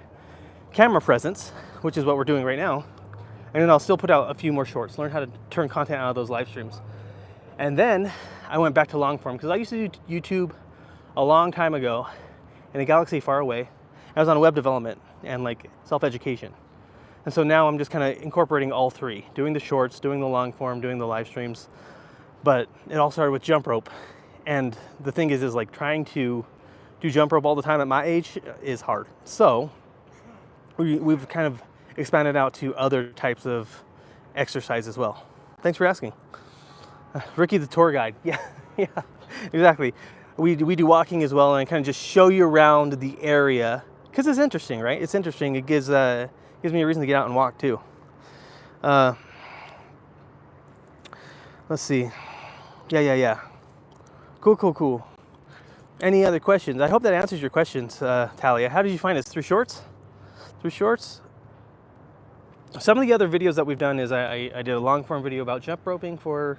camera presence, which is what we're doing right now. And then I'll still put out a few more shorts, learn how to turn content out of those live streams. And then I went back to long form because I used to do YouTube a long time ago in a galaxy far away. I was on web development and like self-education. And so now I'm just kind of incorporating all three, doing the shorts, doing the long form, doing the live streams. But it all started with jump rope. And the thing is like trying to do jump rope all the time at my age is hard. So we've kind of expanded out to other types of exercise as well. Thanks for asking. Ricky the tour guide. Yeah, exactly. We do walking as well, and I kind of just show you around the area because it's interesting, right? It's interesting. It gives Gives me a reason to get out and walk too. Let's see. Yeah. Cool. Any other questions? I hope that answers your questions, Talia. How did you find us? Through shorts? Some of the other videos that we've done is I did a long form video about jump roping for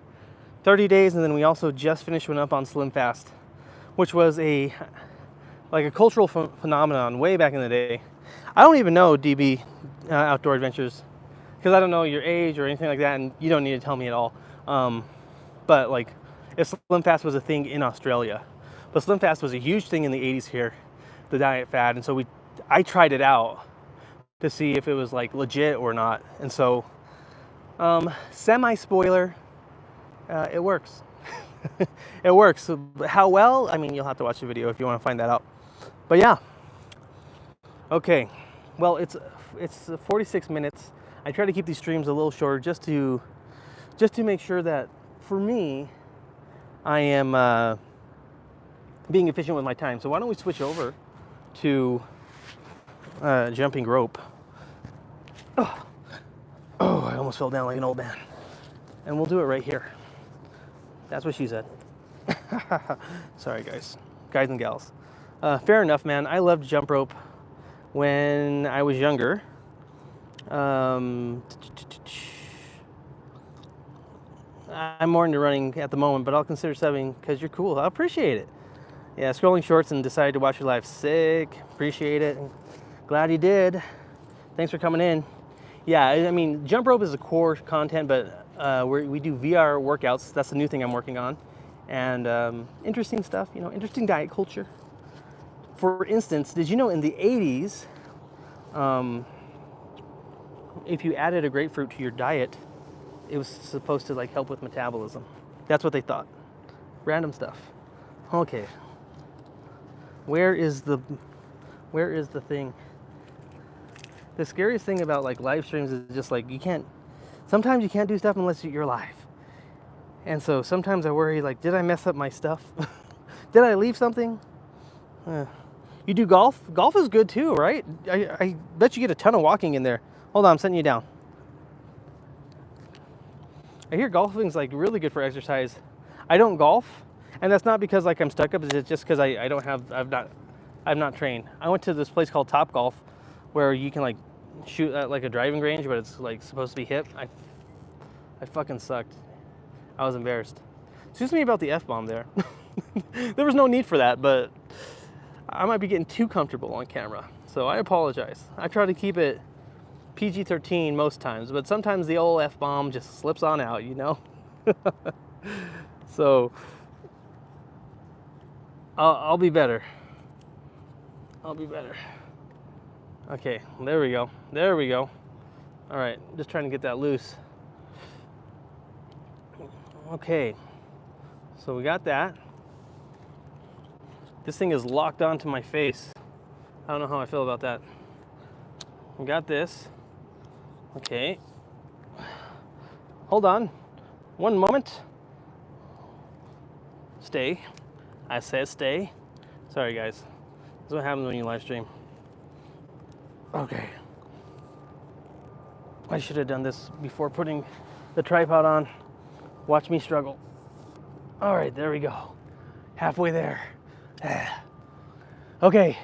30 days, and then we also just finished one up on Slim Fast, which was a cultural phenomenon way back in the day. I don't even know DB Outdoor Adventures because I don't know your age or anything like that, and you don't need to tell me at all. But like, if Slim Fast was a thing in Australia, but Slim Fast was a huge thing in the 80s here, the diet fad, and so I tried it out to see if it was like legit or not. And so, semi-spoiler, it works. It works. How well? I mean, you'll have to watch the video if you want to find that out. But yeah. Okay. Well, it's 46 minutes. I try to keep these streams a little shorter just to make sure that for me, I am being efficient with my time. So why don't we switch over to jumping rope. Oh, I almost fell down like an old man. And we'll do it right here. That's what she said. Sorry, guys and gals. Fair enough, man. I loved jump rope when I was younger. I'm more into running at the moment, but I'll consider subbing because you're cool. I appreciate it. Yeah, scrolling shorts and decided to watch your live. Sick. Appreciate it. Glad you did. Thanks for coming in. Yeah, I mean, jump rope is the core content, but we do VR workouts. That's the new thing I'm working on. And interesting stuff, interesting diet culture. For instance, did you know in the 80s, if you added a grapefruit to your diet, it was supposed to like help with metabolism. That's what they thought. Random stuff. Okay. Where is the thing? The scariest thing about like live streams is just like sometimes you can't do stuff unless you're live. And so sometimes I worry like, did I mess up my stuff? Did I leave something? You do golf? Golf is good too, right? I bet you get a ton of walking in there. Hold on, I'm setting you down. I hear golfing's like really good for exercise. I don't golf, and that's not because like I'm stuck up. It's just because I've not trained. I went to this place called Top Golf, where you can like shoot at like a driving range, but it's like supposed to be hip. I fucking sucked. I was embarrassed. Excuse me about the F-bomb there. There was no need for that, but I might be getting too comfortable on camera, so I apologize. I try to keep it PG-13 most times, but sometimes the old F-bomb just slips on out, So I'll be better. Okay, there we go. All right, just trying to get that loose. Okay, so we got that. This thing is locked onto my face. I don't know how I feel about that. We got this. Okay. Hold on. One moment. Stay. I said stay. Sorry, guys. This is what happens when you live stream. Okay. I should have done this before putting the tripod on. Watch me struggle. All right, there we go. Halfway there. Okay.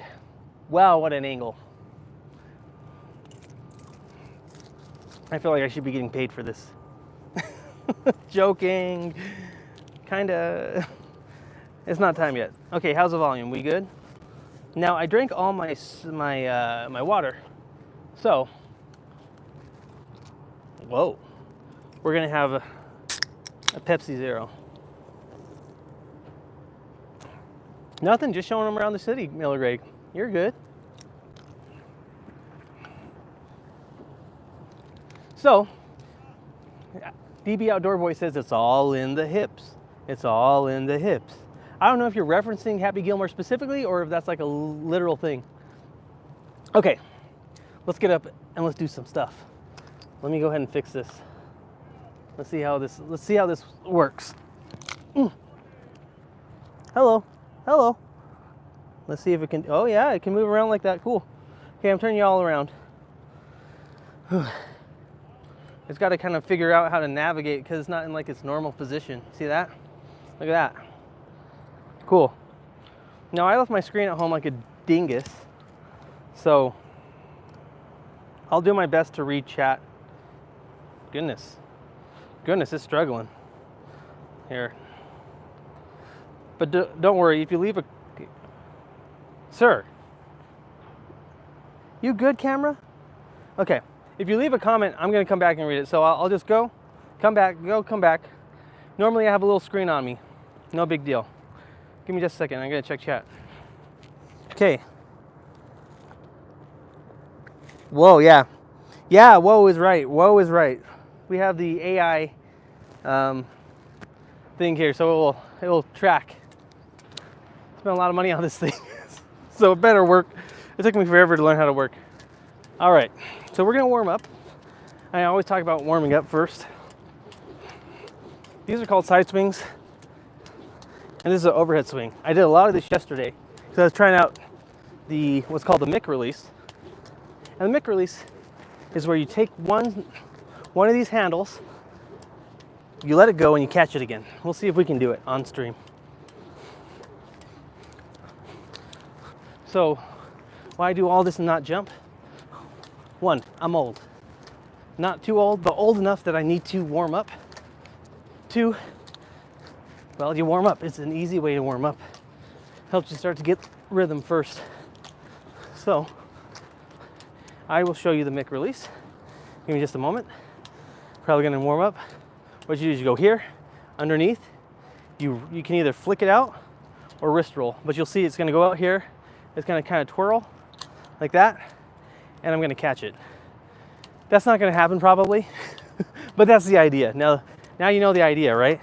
Wow, what an angle. I feel like I should be getting paid for this. Joking. Kinda. It's not time yet. Okay, how's the volume? We good? Now, I drank all my water. So, whoa. We're gonna have a Pepsi Zero. Nothing, just showing them around the city, Miller Greg. You're good. So, DB Outdoor Boy says it's all in the hips. It's all in the hips. I don't know if you're referencing Happy Gilmore specifically or if that's like a literal thing. Okay, let's get up and let's do some stuff. Let me go ahead and fix this. Let's see how this works. Hello. Let's see if it can, oh yeah, it can move around like that, cool. Okay, I'm turning you all around. It's got to kind of figure out how to navigate because it's not in like its normal position. See that? Look at that. Cool. Now I left my screen at home like a dingus, so I'll do my best to read chat. Goodness, it's struggling here. But don't worry, if you leave a... Sir, you good, camera? Okay, if you leave a comment, I'm gonna come back and read it. So I'll just go, come back. Normally I have a little screen on me. No big deal. Give me just a second, I'm gonna check chat. Okay. Whoa, yeah. Yeah, whoa is right. Whoa is right. We have the AI thing here, so it will track. Spent a lot of money on this thing, so it better work. It took me forever to learn how to work. All right, so we're gonna warm up. I always talk about warming up first. These are called side swings, and this is an overhead swing. I did a lot of this yesterday because I was trying out what's called the Mick release. And the Mick release is where you take one of these handles, you let it go, and you catch it again. We'll see if we can do it on stream. So, why do all this and not jump? One, I'm old. Not too old, but old enough that I need to warm up. Two, well, you warm up. It's an easy way to warm up. Helps you start to get rhythm first. So, I will show you the Mick release. Give me just a moment. Probably gonna warm up. What you do is you go here, underneath. You can either flick it out or wrist roll, but you'll see it's gonna go out here. It's gonna kind of twirl like that, and I'm gonna catch it. That's not gonna happen probably, but that's the idea. Now you know the idea, right?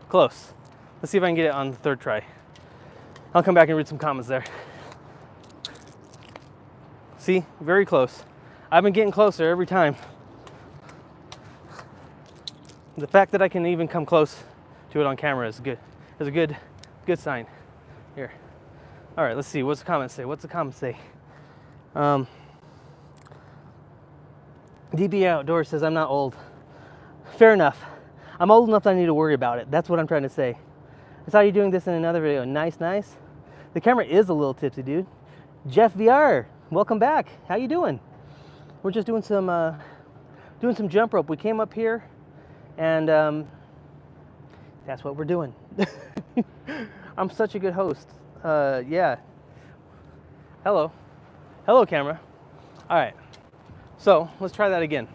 Close. Let's see if I can get it on the third try. I'll come back and read some comments there. See, very close. I've been getting closer every time. The fact that I can even come close to it on camera is good. Is a good sign. Here. All right, let's see. What's the comment say? DB Outdoors says I'm not old. Fair enough. I'm old enough that I need to worry about it. That's what I'm trying to say. I saw you doing this in another video. Nice. The camera is a little tipsy, dude. Jeff VR, welcome back. How you doing? We're just doing some jump rope. We came up here, and that's what we're doing. I'm such a good host. Yeah. Hello, camera. All right. So let's try that again.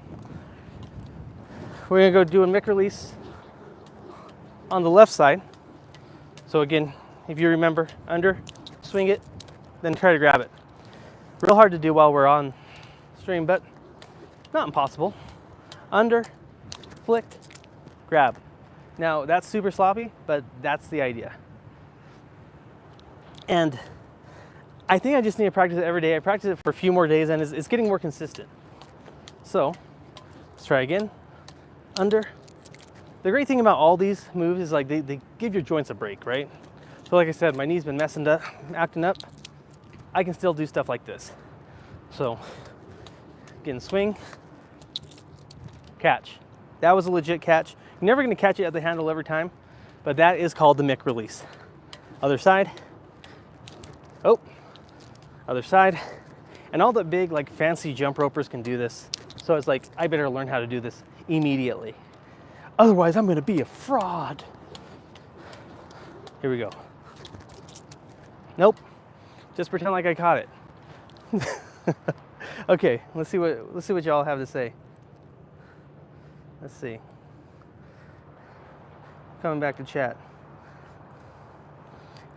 We're gonna go do a Mick release on the left side. So again, if you remember, under, swing it, then try to grab it. Real hard to do while we're on stream, but not impossible. Under, flick, grab. Now that's super sloppy, but that's the idea. And I think I just need to practice it every day. I practice it for a few more days, and it's getting more consistent. So let's try again. Under. The great thing about all these moves is like they give your joints a break, right? So like I said, my knee's been acting up. I can still do stuff like this. So again, swing, catch. That was a legit catch. You're never gonna catch it at the handle every time, but that is called the Mick release. Other side. Oh, other side. And all the big like fancy jump ropers can do this. So it's like, I better learn how to do this immediately. Otherwise, I'm gonna be a fraud. Here we go. Nope. Just pretend like I caught it. Okay, let's see what y'all have to say. Let's see. Coming back to chat.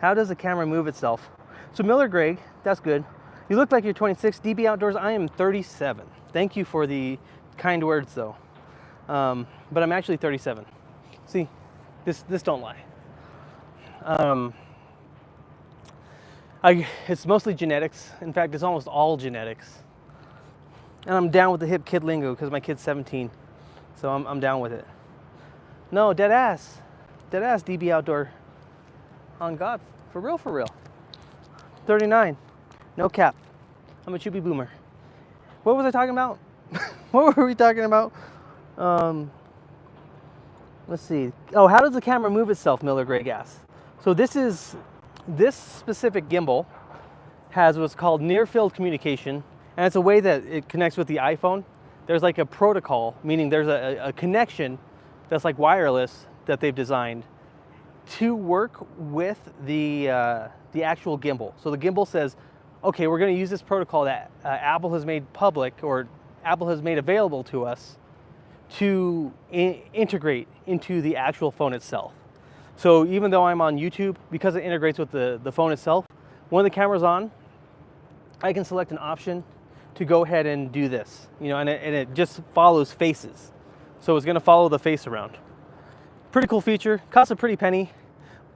How does the camera move itself? So Miller Greg, that's good. You look like you're 26. DB Outdoors, I am 37. Thank you for the kind words though. But I'm actually 37. See, this don't lie. It's mostly genetics. In fact, it's almost all genetics. And I'm down with the hip kid lingo because my kid's 17. So I'm down with it. No, dead ass DB Outdoor. On God, for real. 39, no cap. I'm a choopy boomer. what was I talking about? What were we talking about? Let's see. Oh, how does the camera move itself, Miller Grey Gas? So this specific gimbal has what's called near field communication, and it's a way that it connects with the iPhone. There's like a protocol, meaning there's a connection that's like wireless that they've designed to work with the actual gimbal. So the gimbal says, okay, we're going to use this protocol that Apple has made public, or Apple has made available to us, to integrate into the actual phone itself. So even though I'm on YouTube, because it integrates with the phone itself, when the camera's on, I can select an option to go ahead and do this, you know, and it just follows faces. So it's going to follow the face around. Pretty cool feature. Costs a pretty penny,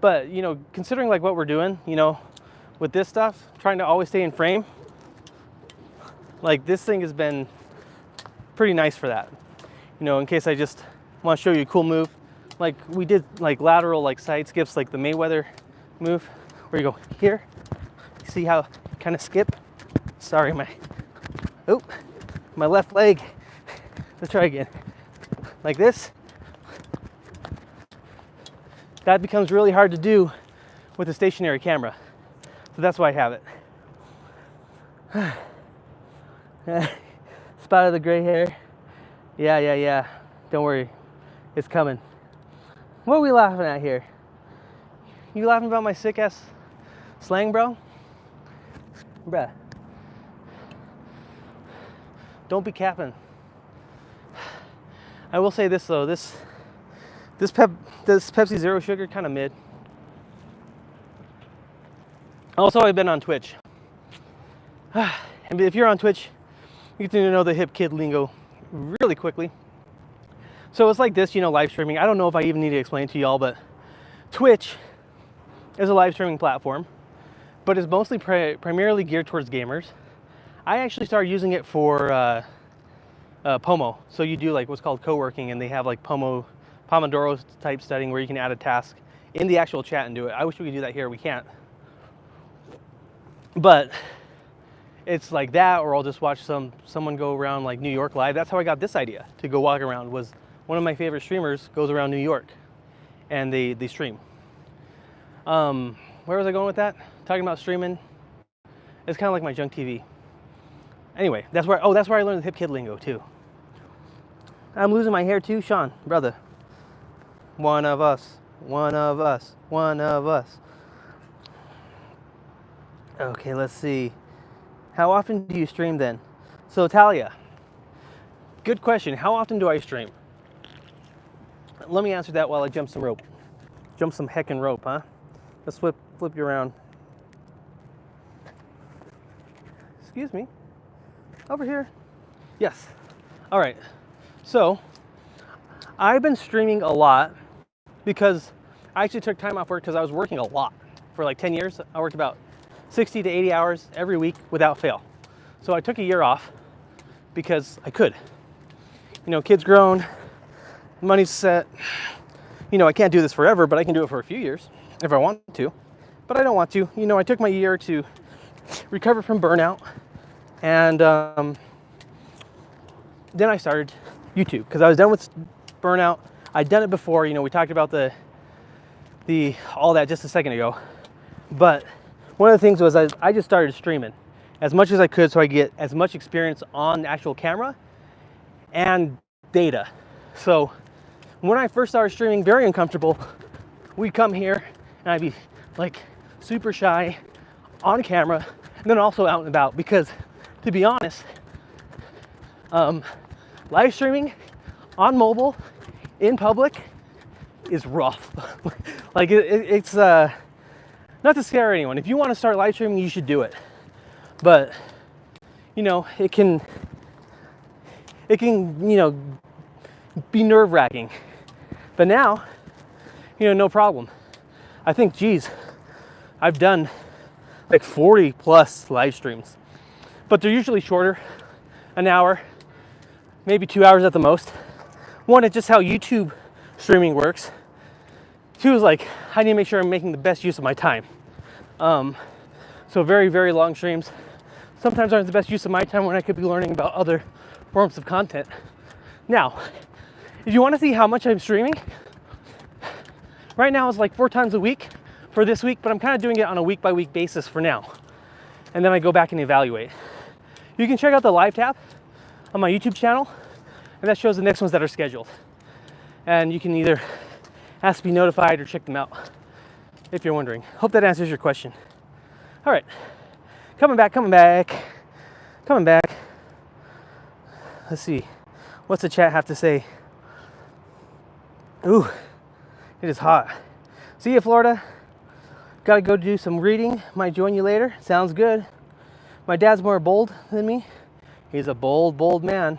but you know, considering like what we're doing, you know, with this stuff, trying to always stay in frame, like this thing has been pretty nice for that. You know, in case I just want to show you a cool move, like we did like lateral like side skips, like the Mayweather move, where you go here. See how kind of skip? Sorry, my left leg. Let's try again. Like this. That becomes really hard to do with a stationary camera. So that's why I have it. Spot of the gray hair. Yeah. Don't worry. It's coming. What are we laughing at here? You laughing about my sick ass slang, bro? Bruh. Don't be capping. I will say this though, this Pepsi Zero Sugar kind of mid. Also, I've been on Twitch. And if you're on Twitch, you get to know the hip kid lingo really quickly. So it's like this, you know, live streaming. I don't know if I even need to explain to y'all, but Twitch is a live streaming platform, but it's mostly primarily geared towards gamers. I actually started using it for Pomo. So you do like what's called co-working, and they have like Pomodoro type studying where you can add a task in the actual chat and do it. I wish we could do that here. We can't. But it's like that, or I'll just watch someone go around like New York live. That's how I got this idea to go walk around. Was one of my favorite streamers goes around New York, and they stream. Where was I going with that? Talking about streaming. It's kind of like my junk TV. Anyway, that's where I learned the hip kid lingo too. I'm losing my hair too, Sean, brother. One of us. Okay, let's see. How often do you stream then? So Talia, good question. How often do I stream? Let me answer that while I jump some rope. Jump some heckin' rope, huh? Let's flip you around. Excuse me. Over here. Yes. All right. So I've been streaming a lot because I actually took time off work because I was working a lot. For like 10 years, I worked about 60 to 80 hours every week without fail. So I took a year off because I could. You know, kids grown, money's set. You know, I can't do this forever, but I can do it for a few years if I want to. But I don't want to. You know, I took my year to recover from burnout, and then I started YouTube because I was done with burnout. I'd done it before. You know, we talked about the all that just a second ago. But one of the things was I just started streaming as much as I could so I get as much experience on the actual camera and data. So when I first started streaming, very uncomfortable, we'd come here and I'd be like super shy on camera and then also out and about because, to be honest, live streaming on mobile in public is rough. Like it's not to scare anyone. If you want to start live streaming, you should do it. But you know, it can you know be nerve-wracking. But now, you know, no problem. I think, geez, I've done like 40 plus live streams, but they're usually shorter, an hour, maybe 2 hours at the most. One, it's just how YouTube streaming works. Two is like, I need to make sure I'm making the best use of my time. So very, very long streams. sometimes aren't the best use of my time when I could be learning about other forms of content. Now, if you want to see how much I'm streaming, right now it's like 4 times a week for this week, but I'm kind of doing it on a week by week basis for now. And then I go back and evaluate. You can check out the live tab on my YouTube channel, and that shows the next ones that are scheduled. And you can either ask to be notified or check them out if you're wondering. Hope that answers your question. All right, coming back. Let's see, what's the chat have to say? Ooh, it is hot. See you, Florida. Gotta go do some reading. Might join you later. Sounds good. My dad's more bold than me. He's a bold man.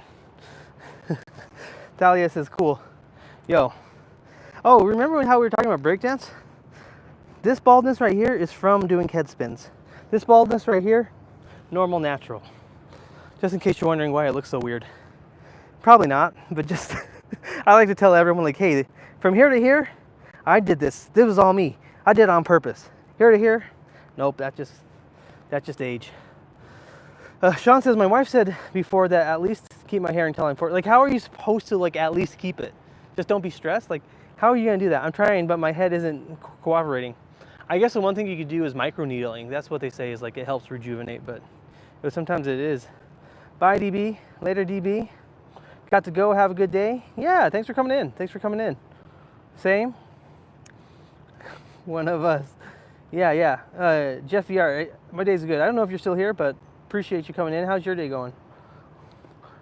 Talia says, cool. Yo. Oh, remember how we were talking about breakdance? This baldness right here is from doing head spins. This baldness right here, normal, natural. Just in case you're wondering why it looks so weird. Probably not, but just, I like to tell everyone, like, hey, from here to here, I did this. This was all me. I did it on purpose. Here to here, nope, that's just age. Sean says, my wife said before that at least keep my hair until I'm 40. Like, how are you supposed to, like, at least keep it? Just don't be stressed? Like, how are you gonna do that? I'm trying, but my head isn't cooperating. I guess the one thing you could do is micro needling. That's what they say is like it helps rejuvenate, but sometimes it is. Bye, DB. Later, DB. Got to go. Have a good day. Yeah, thanks for coming in. Same. One of us. Yeah. Jeff VR, my day's good. I don't know if you're still here, but appreciate you coming in. How's your day going?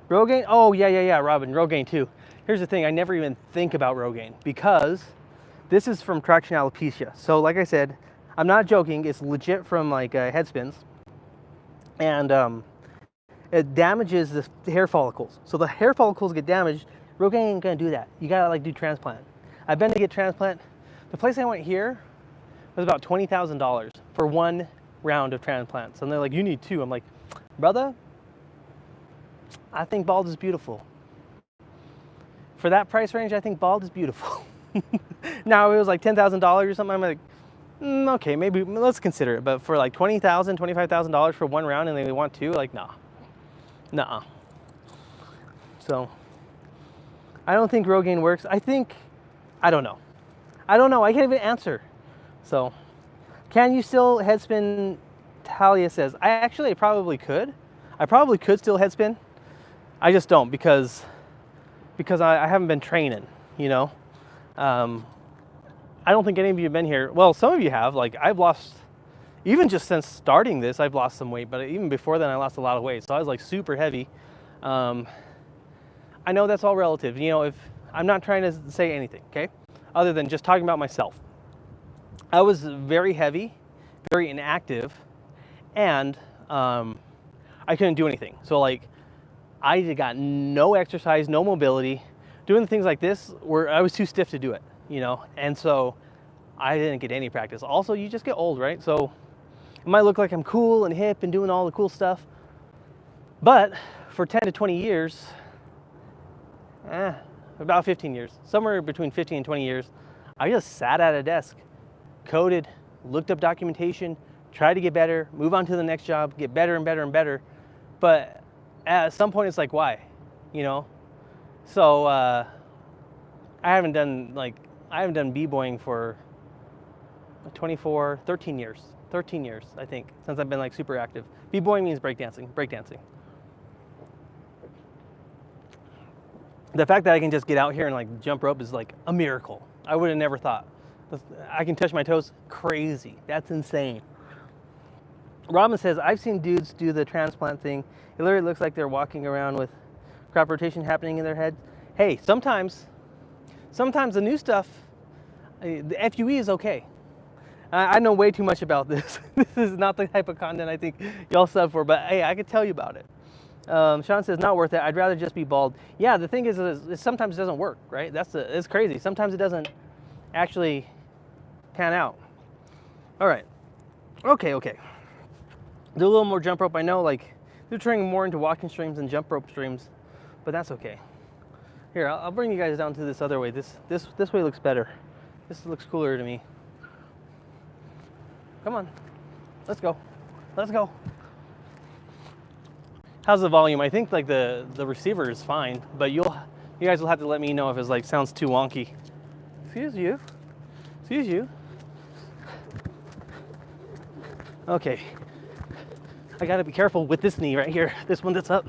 Rogaine? Oh, yeah, Robin. Rogaine too. Here's the thing. I never even think about Rogaine because this is from traction alopecia. So like I said, I'm not joking. It's legit from like head spins. And it damages the hair follicles. So the hair follicles get damaged. Rogaine ain't gonna do that. You gotta like do transplant. I've been to get transplant. The place I went here was about $20,000 for 1 round of transplants. And they're like, you need 2. I'm like, brother, I think bald is beautiful. For that price range, I think bald is beautiful. Now, if it was like $10,000 or something, I'm like, okay, maybe let's consider it. But for like $20,000, $25,000 for 1 round and they want 2, like, nah. So, I don't think Rogaine works. I don't know. I can't even answer. So, can you still head spin? Talia says, I probably could. I probably could still head spin. I just don't because I haven't been training, you know. I don't think any of you have been here. Well, some of you have. Like, I've lost, even just since starting this, I've lost some weight. But even before then, I lost a lot of weight. So I was like super heavy. I know that's all relative. You know, if I'm not trying to say anything, okay, other than just talking about myself. I was very heavy, very inactive, and I couldn't do anything. So like, I got no exercise, no mobility. Doing things like this, where I was too stiff to do it, you know? And so I didn't get any practice. Also, you just get old, right? So it might look like I'm cool and hip and doing all the cool stuff, but for 10 to 20 years, about 15 years, somewhere between 15 and 20 years, I just sat at a desk, coded, looked up documentation, tried to get better, move on to the next job, get better and better and better. But at some point, it's like, why? You know? So I haven't done b-boying for 13 years, I think, since I've been like super active. B-boying means breakdancing. The fact that I can just get out here and like jump rope is like a miracle. I would have never thought. I can touch my toes, crazy. That's insane. Robin says, I've seen dudes do the transplant thing. It literally looks like they're walking around with crop rotation happening in their head. Hey, sometimes the new stuff, the FUE is okay. I know way too much about this. This is not the type of content I think y'all sub for, but hey, I could tell you about it. Sean says, not worth it. I'd rather just be bald. Yeah, the thing is sometimes it doesn't work, right? It's crazy. Sometimes it doesn't actually pan out. All right. Okay. Do a little more jump rope. I know, like, they're turning more into walking streams than jump rope streams, but that's okay. Here, I'll bring you guys down to this other way. This way looks better. This looks cooler to me. Come on. Let's go. How's the volume? I think like the receiver is fine, but you guys will have to let me know if it's like sounds too wonky. Excuse you. Excuse you. Okay. I gotta be careful with this knee right here, this one that's up.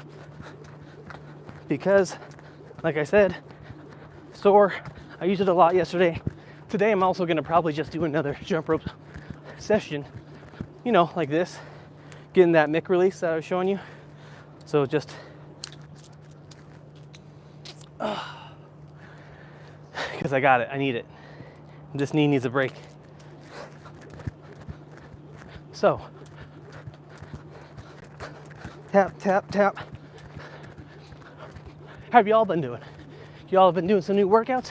Because, like I said, sore. I used it a lot yesterday. Today I'm also gonna probably just do another jump rope session, you know, like this, getting that mic release that I was showing you. So just, because I got it, I need it. This knee needs a break. So, tap, tap, tap. How have y'all been doing? Y'all been doing some new workouts?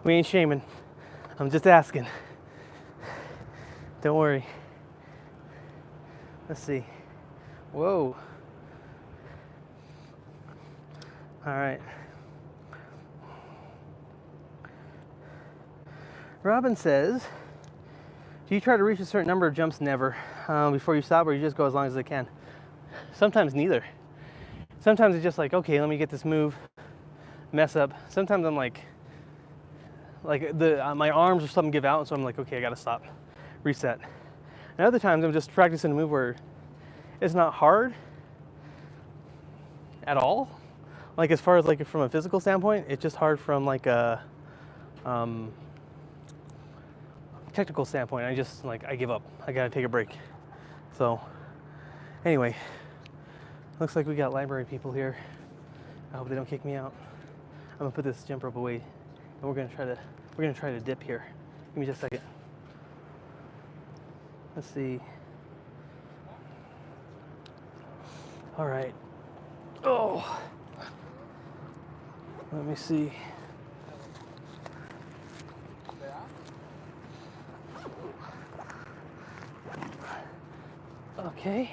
We ain't shaming. I'm just asking. Don't worry. Let's see. Whoa. All right. Robin says, do you try to reach a certain number of jumps? Never. Before you stop, or you just go as long as I can? Sometimes neither. Sometimes it's just like, okay, let me get this move, mess up. Sometimes I'm like my arms or something give out, and so I'm like, okay, I gotta stop, reset. And other times I'm just practicing a move where it's not hard at all. Like as far as like from a physical standpoint, it's just hard from like a technical standpoint. I just like, I give up. I gotta take a break. So anyway, looks like we got library people here. I hope they don't kick me out. I'm gonna put this jump rope away, and we're gonna try to dip here. Give me just a second. Let's see. All right. Oh, let me see. Okay.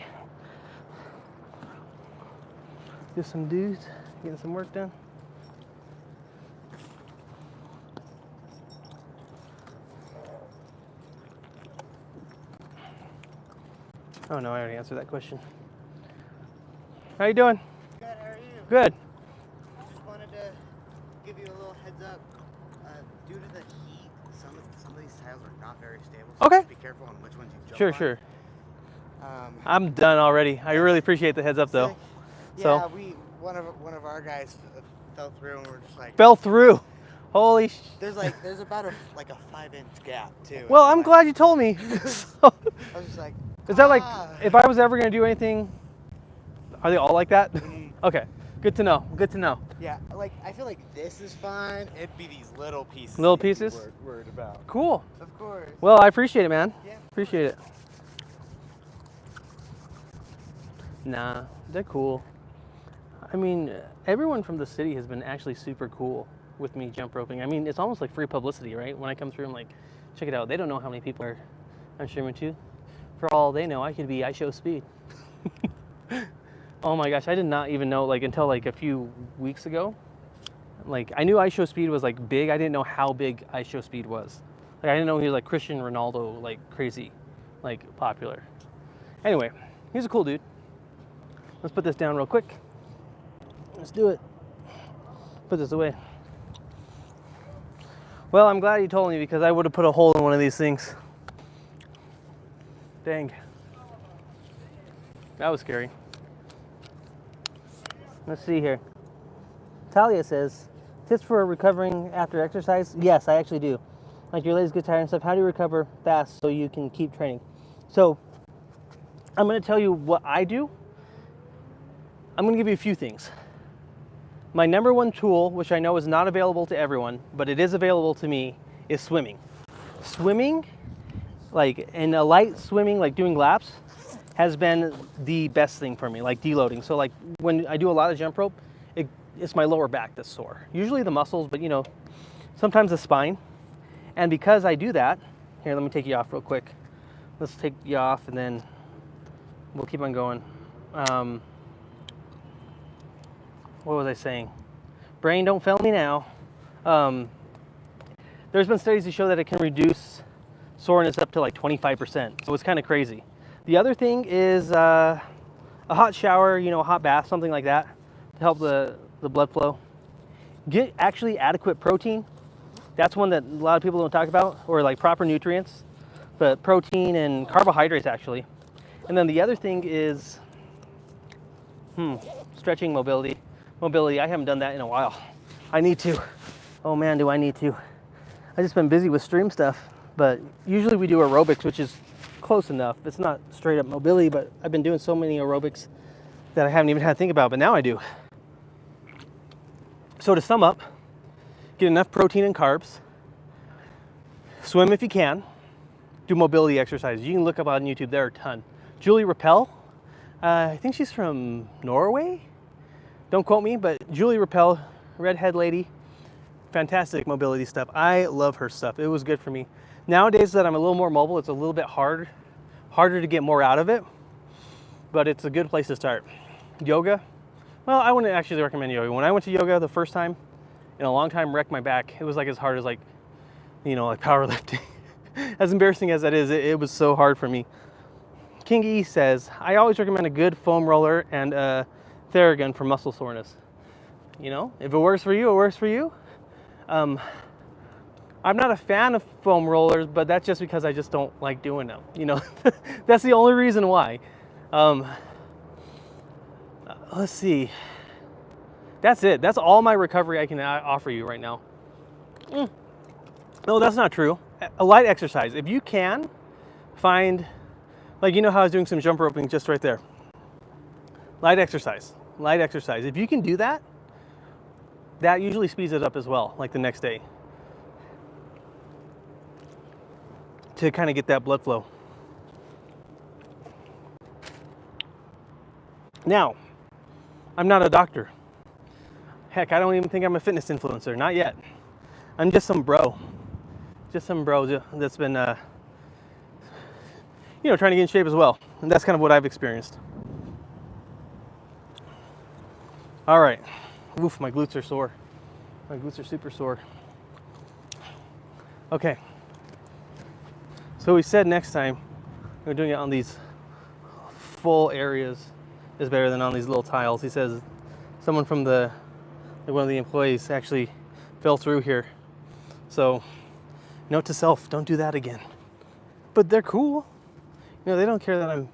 Do some dudes, getting some work done. Oh no, I already answered that question. How you doing?
Good, how are you?
Good.
Just wanted to give you a little heads up. Due to the heat, some of these tiles are not very stable. So
Okay.
just be careful on which ones you jump
Sure,
on.
sure. I'm done already. I really appreciate the heads up though.
Yeah,
So
one of our guys fell through, and we're just like,
fell through. Holy sh!
there's about a 5-inch gap too.
Well,
And
I'm
like,
glad you told me. So,
I was just like,
is that like, if I was ever gonna do anything, are they all like that?
Mhm.
Okay, good to know. Good to know.
Yeah, like I feel like this is fine. It'd be these little pieces.
Little
you'd be
pieces?
Worried about.
Cool.
Of course.
Well, I appreciate it, man.
Yeah.
Appreciate it. Nah, they're cool. I mean, everyone from the city has been actually super cool with me jump roping. I mean, it's almost like free publicity, right? When I come through, I'm like, check it out. They don't know how many people are I'm streaming to. For all they know, I could be iShowSpeed. Oh my gosh, I did not even know like until like a few weeks ago. Like I knew iShowSpeed was like big. I didn't know how big iShowSpeed was. Like I didn't know he was like Cristiano Ronaldo, like crazy, like popular. Anyway, he's a cool dude. Let's put this down real quick. Let's do it. Put this away. Well, I'm glad you told me because I would have put a hole in one of these things. Dang. That was scary. Let's see here. Talia says, tips for recovering after exercise? Yes, I actually do. Like your legs get tired and stuff. How do you recover fast so you can keep training? So, I'm going to tell you what I do. I'm going to give you a few things. My number one tool, which I know is not available to everyone, but it is available to me, is swimming. Swimming, like in a light swimming, like doing laps, has been the best thing for me, like deloading. So like when I do a lot of jump rope, it's my lower back that's sore. Usually the muscles, but you know, sometimes the spine. And because I do that, here, let me take you off real quick. Let's take you off and then we'll keep on going. What was I saying? Brain, don't fail me now. There's been studies to show that it can reduce soreness up to like 25%. So it's kind of crazy. The other thing is a hot shower, you know, a hot bath, something like that to help the blood flow. Get actually adequate protein. That's one that a lot of people don't talk about, or like proper nutrients, but protein and carbohydrates actually. And then the other thing is stretching, mobility. Mobility, I haven't done that in a while. I need to. Oh man, do I need to. I've just been busy with stream stuff, but usually we do aerobics, which is close enough. It's not straight up mobility, but I've been doing so many aerobics that I haven't even had to think about, but now I do. So to sum up, get enough protein and carbs, swim if you can, do mobility exercises. You can look up on YouTube, there are a ton. Julie Rappel, I think she's from Norway. Don't quote me, but Julie Rappel, redhead lady, fantastic mobility stuff. I love her stuff. It was good for me. Nowadays that I'm a little more mobile, it's a little bit harder to get more out of it, but it's a good place to start. Yoga, well, I wouldn't actually recommend yoga. When I went to yoga the first time, in a long time, wrecked my back. It was like as hard as like, you know, like powerlifting. As embarrassing as that is, it was so hard for me. King E says, I always recommend a good foam roller and a Theragun for muscle soreness. You know, if it works for you, it works for you. I'm not a fan of foam rollers, but that's just because I just don't like doing them. You know, that's the only reason why. Let's see. That's it. That's all my recovery I can offer you right now. No, that's not true. A light exercise. If you can find, like, you know how I was doing some jump roping just right there. Light exercise. Light exercise. If you can do that, that usually speeds it up as well, like the next day, to kind of get that blood flow. Now, I'm not a doctor. Heck, I don't even think I'm a fitness influencer. Not yet. I'm just some bro. Just some bro that's been, you know, trying to get in shape as well. And that's kind of what I've experienced. All right. Oof, my glutes are sore. My glutes are super sore. Okay. So we said next time we're doing it on these full areas is better than on these little tiles. He says someone from one of the employees actually fell through here. So note to self, don't do that again. But they're cool. You know, they don't care that I'm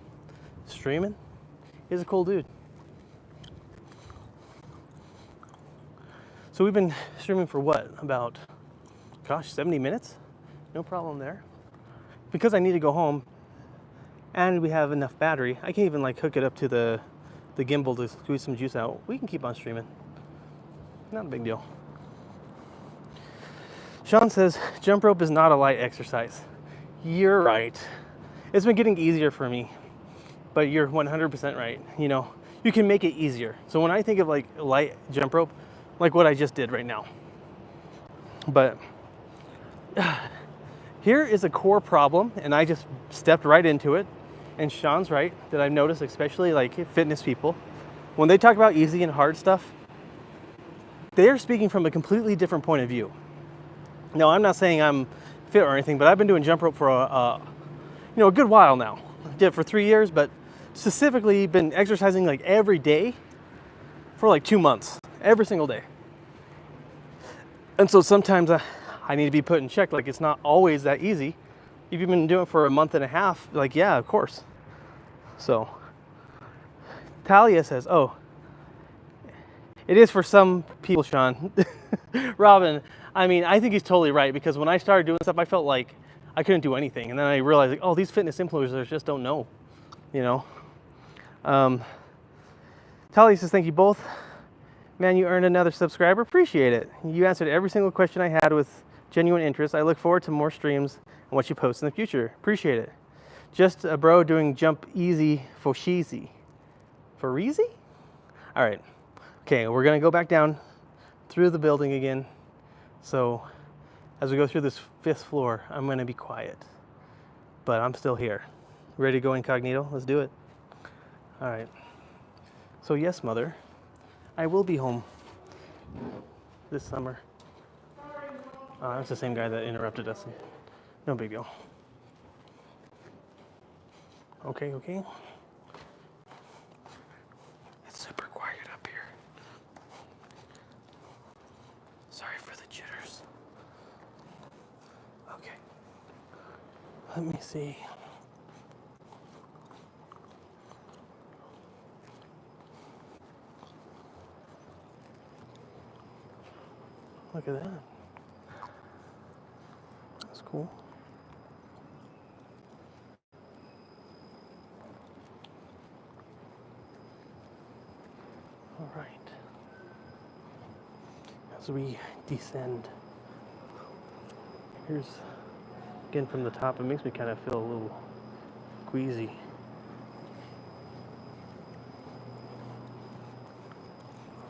streaming. He's a cool dude. So we've been streaming for what? About, gosh, 70 minutes? No problem there. Because I need to go home and we have enough battery, I can even like hook it up to the gimbal to squeeze some juice out. We can keep on streaming. Not a big deal. Sean says, jump rope is not a light exercise. You're right. It's been getting easier for me, but you're 100% right. You know, you can make it easier. So when I think of like light jump rope, like what I just did right now. But here is a core problem, and I just stepped right into it. And Sean's right, that I've noticed, especially like fitness people, when they talk about easy and hard stuff, they're speaking from a completely different point of view. Now, I'm not saying I'm fit or anything, but I've been doing jump rope for a good while now. I did it for 3 years, but specifically been exercising like every day for like 2 months, every single day. And so sometimes I need to be put in check. Like, it's not always that easy. If you've been doing it for a month and a half, like, yeah, of course. So Talia says, oh, it is for some people, Sean. Robin, I mean, I think he's totally right, because when I started doing stuff, I felt like I couldn't do anything. And then I realized, like, oh, these fitness influencers just don't know, you know. Talia says, thank you both. Man, you earned another subscriber. Appreciate it. You answered every single question I had with genuine interest. I look forward to more streams and what you post in the future. Appreciate it. Just a bro doing jump easy for sheezy. For easy? All right. Okay, we're going to go back down through the building again. So as we go through this 5th floor, I'm going to be quiet. But I'm still here. Ready to go incognito? Let's do it. All right. So yes, mother, I will be home this summer. It's the same guy that interrupted us. No big deal. Okay, okay. It's super quiet up here. Sorry for the jitters. Okay. Let me see. Look at that. That's cool. All right. As we descend, here's, again from the top, it makes me kind of feel a little queasy.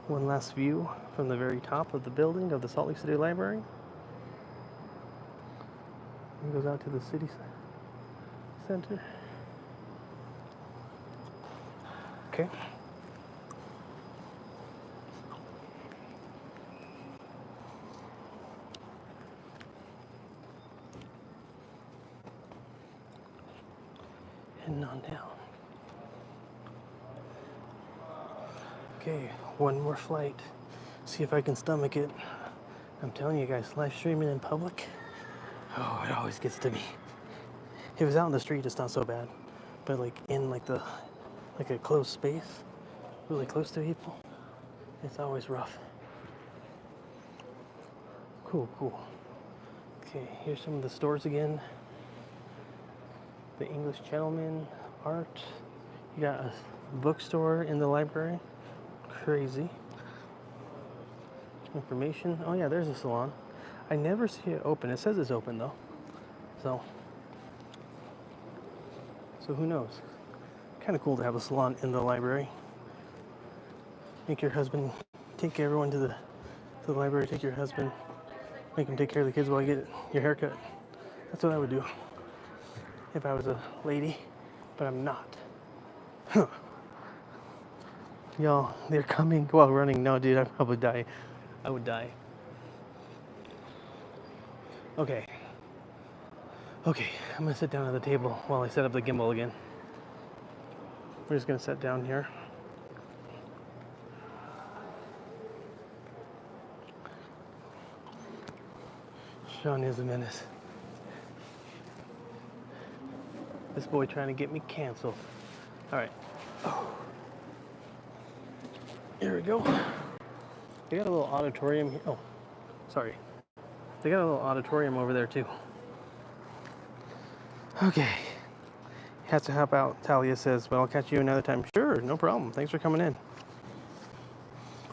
One last view from the very top of the building of the Salt Lake City Library. It goes out to the city center. Okay. Heading on down. Okay, one more flight. See if I can stomach it. I'm telling you guys, live streaming in public, oh, it always gets to me. If it was out in the street, it's not so bad. But like in like a closed space, really close to people, it's always rough. Cool, cool. Okay, here's some of the stores again. The English Gentleman Art. You got a bookstore in the library. Crazy. Information. Oh yeah, there's a salon. I never see it open. It says it's open though. So who knows? Kind of cool to have a salon in the library. Make your husband take everyone to the library. Take your husband. Make him take care of the kids while you get your haircut. That's what I would do if I was a lady, but I'm not. Y'all, they're coming while running. No, dude, I'd probably die. I would die. Okay. Okay, I'm gonna sit down at the table while I set up the gimbal again. We're just gonna sit down here. Sean is a menace. This boy trying to get me canceled. All right. Oh. Here we go. They got a little auditorium here. Oh, sorry. They got a little auditorium over there too. Okay. Has to help out. Talia says, but I'll catch you another time. Sure, no problem. Thanks for coming in.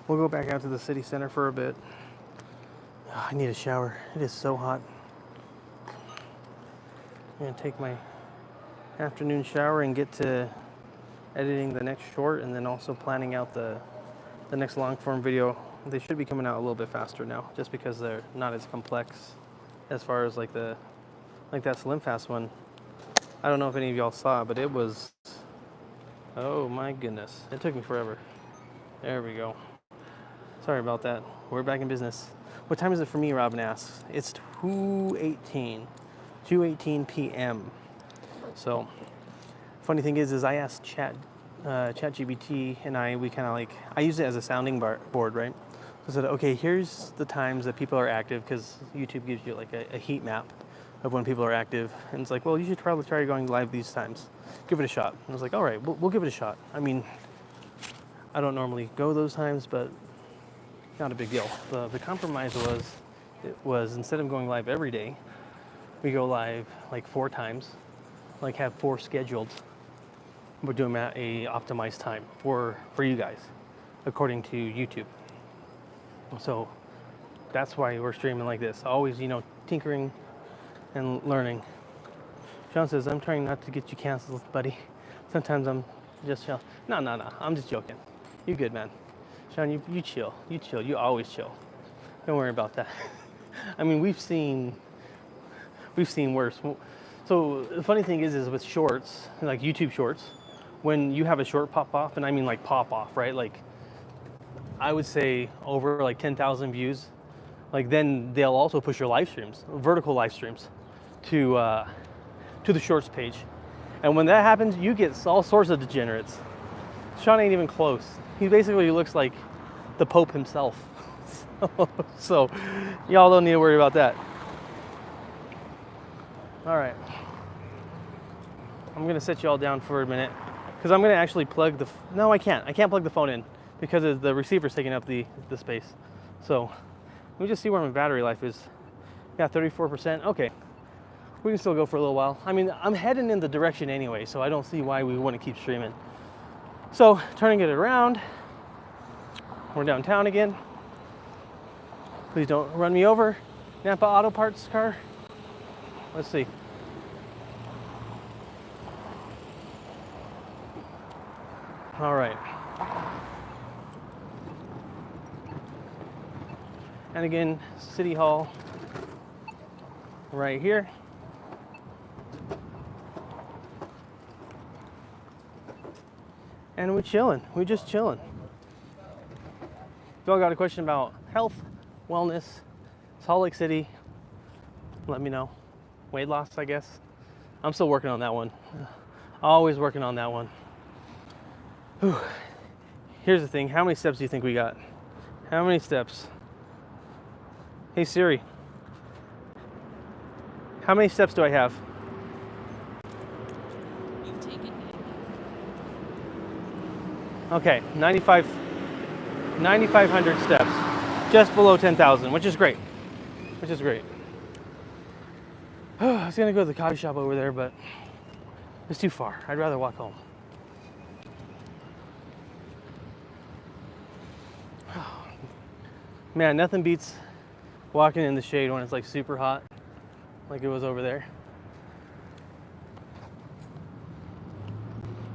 We'll go back out to the city center for a bit. Oh, I need a shower. It is so hot. I'm gonna take my afternoon shower and get to editing the next short, and then also planning out the next long form video. They should be coming out a little bit faster now, just because they're not as complex as far as like that Slim Fast one. I don't know if any of y'all saw, but it was, oh my goodness, it took me forever. There we go. Sorry about that. We're back in business. What time is it for me, Robin asks. It's 2:18 p.m. So, funny thing is I asked ChatGPT, and we kind of like, I use it as a sounding board, right? So I said, okay, here's the times that people are active, because YouTube gives you like a heat map of when people are active. And it's like, well, you should probably try going live these times. Give it a shot. And I was like, all right, we'll give it a shot. I mean, I don't normally go those times, but not a big deal. The compromise was instead of going live every day, we go live like 4 times, like have 4 scheduled. We're doing at a optimized time for you guys, according to YouTube. So that's why we're streaming like this. Always, tinkering and learning. Sean says, I'm trying not to get you canceled, buddy. Sometimes I'm just chill. No, I'm just joking. You good, man. Sean, you chill. You chill. You always chill. Don't worry about that. I mean, we've seen worse. So the funny thing is with shorts, like YouTube shorts, when you have a short pop off, and I mean like pop off, right? Like I would say over like 10,000 views, like then they'll also push your live streams, vertical live streams, to the shorts page. And when that happens, you get all sorts of degenerates. Sean ain't even close. He basically looks like the Pope himself. So y'all don't need to worry about that. All right. I'm gonna set you all down for a minute because I'm gonna actually plug the, no I can't plug the phone in because the receiver's taking up the space. So let me just see where my battery life is. Yeah, 34%, okay. We can still go for a little while. I mean, I'm heading in the direction anyway, so I don't see why we wouldn't keep streaming. So turning it around, we're downtown again. Please don't run me over, Napa Auto Parts car. Let's see. All right. And again, City Hall right here. And we're chilling. We're just chilling. If y'all got a question about health, wellness, Salt Lake City, let me know. Weight loss, I guess. I'm still working on that one. Always working on that one. Whew. Here's the thing. How many steps do you think we got? How many steps? Hey Siri. How many steps do I have?
You've taken
Okay, 9,500 steps. Just below 10,000, which is great. Which is great. I was gonna go to the coffee shop over there, but it's too far. I'd rather walk home. Man, nothing beats walking in the shade when it's like super hot, like it was over there.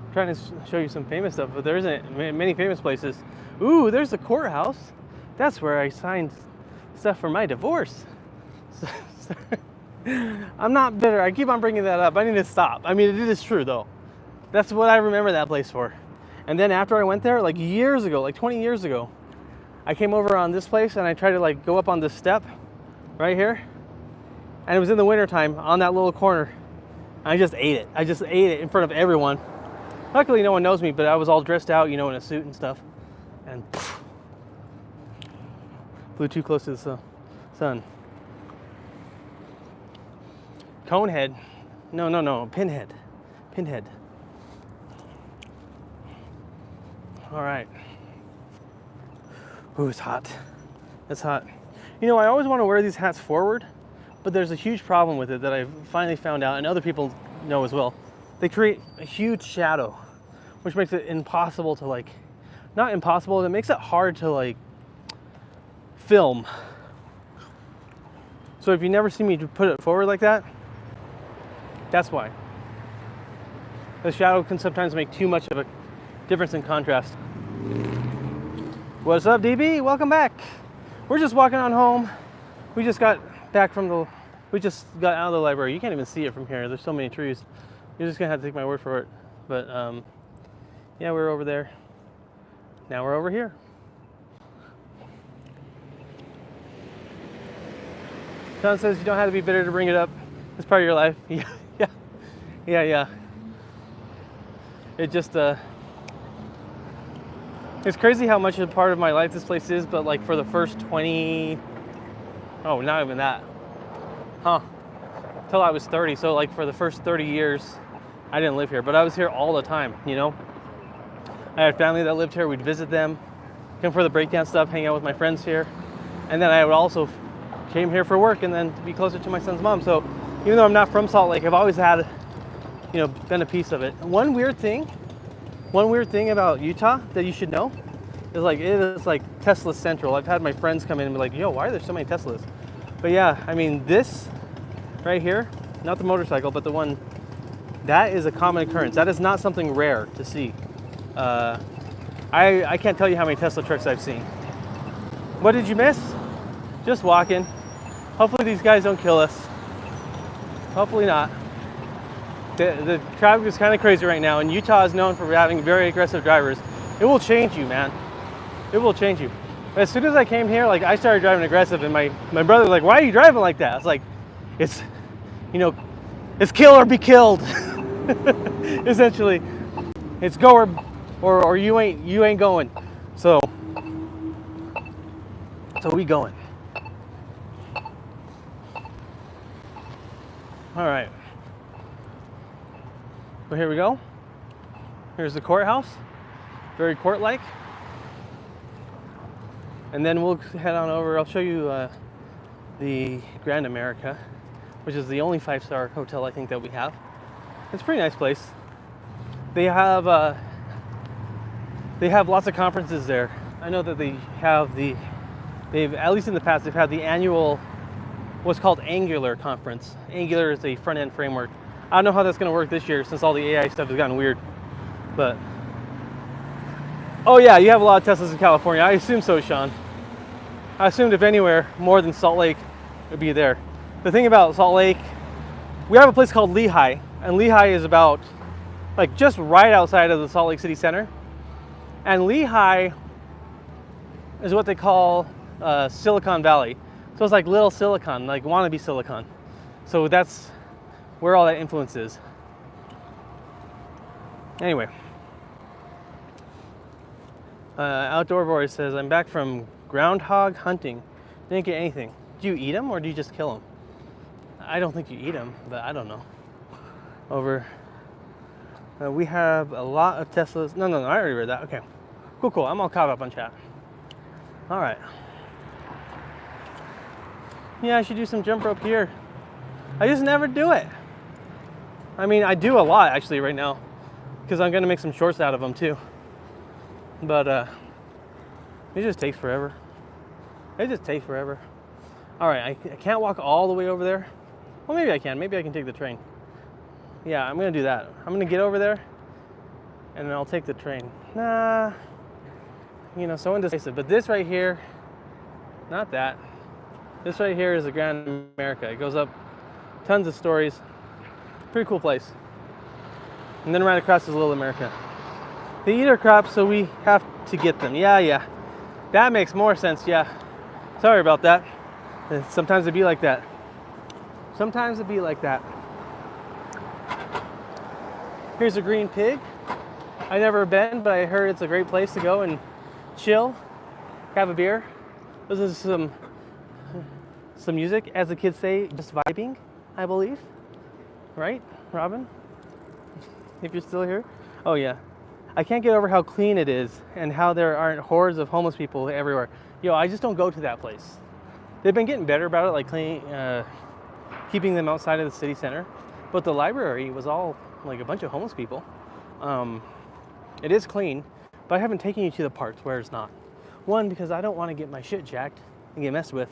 I'm trying to show you some famous stuff, but there isn't many famous places. Ooh, there's the courthouse. That's where I signed stuff for my divorce. I'm not bitter. I keep on bringing that up. I need to stop. I mean, it is true though. That's what I remember that place for. And then after I went there, like years ago, like 20 years ago, I came over on this place and I tried to like go up on this step right here. And it was in the wintertime on that little corner. I just ate it. I just ate it in front of everyone. Luckily no one knows me, but I was all dressed out, you know, in a suit and stuff. And flew too close to the sun. Conehead. No. Pinhead. All right. Ooh, it's hot. It's hot. You know, I always want to wear these hats forward, but there's a huge problem with it that I've finally found out, and other people know as well. They create a huge shadow, which makes it impossible to like, not impossible, it makes it hard to like film. So if you never see me put it forward like that, that's why. The shadow can sometimes make too much of a difference in contrast. What's up, DB? Welcome back. We're just walking on home. We just got back from we just got out of the library. You can't even see it from here. There's so many trees. You're just gonna have to take my word for it. But yeah, we're over there. Now we're over here. John says you don't have to be bitter to bring it up. It's part of your life. Yeah. It just it's crazy how much a part of my life this place is, but like for the first 20, oh, not even that. Till I was 30. So like for the first 30 years, I didn't live here, but I was here all the time, you know? I had family that lived here. We'd visit them, come for the breakdown stuff, hang out with my friends here. And then I would also came here for work and then to be closer to my son's mom. So even though I'm not from Salt Lake, I've always had, you know, been a piece of it. One weird thing about Utah that you should know is like, it is like Tesla Central. I've had my friends come in and be like, yo, why are there so many Teslas? But yeah, I mean, this right here, not the motorcycle, but the one, that is a common occurrence. That is not something rare to see. I can't tell you how many Tesla trucks I've seen. What did you miss? Just walking. Hopefully these guys don't kill us. Hopefully not. The traffic is kind of crazy right now, and Utah is known for having very aggressive drivers. It will change you, man. It will change you. As soon as I came here, like I started driving aggressive, and my brother was like, "Why are you driving like that?" I was like, "It's, you know, it's kill or be killed." Essentially, it's go or you ain't going. So we going. All right. Well, here we go. Here's the courthouse, very court-like. And then we'll head on over. I'll show you the Grand America, which is the only 5-star hotel I think that we have. It's a pretty nice place. They have lots of conferences there. I know that they've at least in the past they've had the annual what's called Angular conference. Angular is a front-end framework. I don't know how that's going to work this year since all the AI stuff has gotten weird. But oh yeah, you have a lot of Teslas in California. I assume so, Sean. I assumed if anywhere more than Salt Lake would be there. The thing about Salt Lake, we have a place called Lehi, and Lehi is about like just right outside of the Salt Lake City Center. And Lehi is what they call Silicon Valley. So it's like little Silicon, like wannabe Silicon. So that's where all that influence is. Anyway, Outdoor Boy says, I'm back from groundhog hunting. Didn't get anything. Do you eat them or do you just kill them? I don't think you eat them, but I don't know. Over. We have a lot of Teslas. No, I already read that. Okay. Cool. I'm all caught up on chat. All right. Yeah, I should do some jump rope here. I just never do it. I mean, I do a lot actually right now because I'm going to make some shorts out of them too. But it just takes forever. It just takes forever. All right, I can't walk all the way over there. Well, maybe I can. Maybe I can take the train. Yeah, I'm going to do that. I'm going to get over there and then I'll take the train. Nah, you know, so indecisive. But this right here, not that. This right here is the Grand America. It goes up tons of stories. Pretty cool place. And then right across is Little America. They eat our crops, so we have to get them. Yeah. That makes more sense, yeah. Sorry about that. Sometimes it'd be like that. Here's a green pig. I've never been, but I heard it's a great place to go and chill, have a beer, listen to some music, as the kids say, just vibing, I believe. Right, Robin? If you're still here. Oh yeah. I can't get over how clean it is and how there aren't hordes of homeless people everywhere. Yo, I just don't go to that place. They've been getting better about it, like keeping them outside of the city center. But the library was all like a bunch of homeless people. It is clean, but I haven't taken you to the parts where it's not. One, because I don't want to get my shit jacked and get messed with.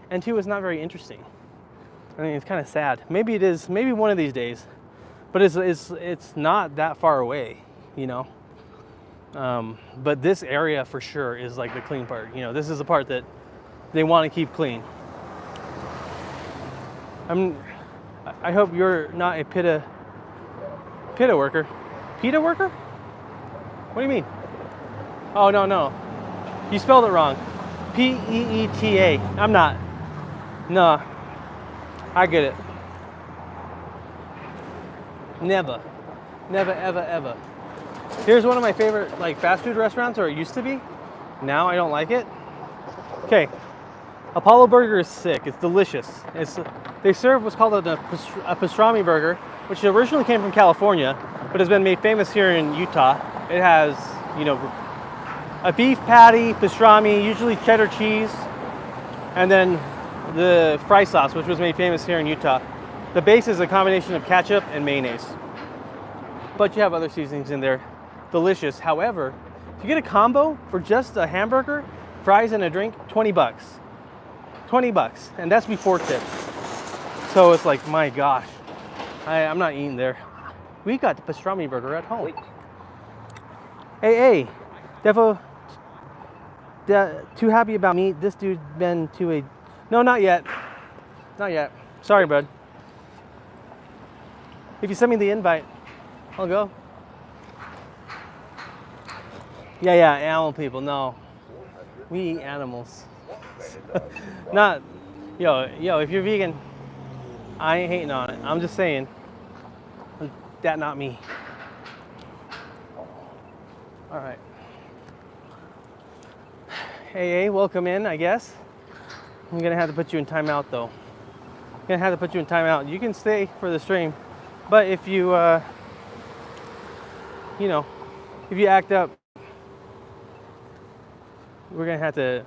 And two, it's not very interesting. I mean, it's kind of sad. Maybe it is, maybe one of these days. But it's not that far away, you know? But this area for sure is like the clean part. You know, this is the part that they want to keep clean. I hope you're not a PETA worker. PETA worker? What do you mean? Oh, no. You spelled it wrong. P-E-E-T-A. I'm not. No. I get it. Never, ever. Here's one of my favorite like fast food restaurants, or it used to be. Now I don't like it. Okay, Apollo Burger is sick. It's delicious. They serve what's called a pastrami burger, which originally came from California, but has been made famous here in Utah. It has, you know, a beef patty, pastrami, usually cheddar cheese, and then the fry sauce, which was made famous here in Utah. The base is a combination of ketchup and mayonnaise, but you have other seasonings in there. Delicious. However, if you get a combo for just a hamburger, fries, and a drink, $20. $20, and that's before tip. So it's like, my gosh, I'm not eating there. We got the pastrami burger at home. Hey, Defo, too happy about me. This dude been to a, no, not yet. Sorry, bud. If you send me the invite, I'll go. Yeah, animal people, no. We eat animals. Not, yo, if you're vegan, I ain't hating on it. I'm just saying, that not me. All right. Hey, welcome in, I guess. I'm gonna have to put you in timeout though. I'm gonna have to put you in timeout. You can stay for the stream, but if you, you know, if you act up, we're gonna have to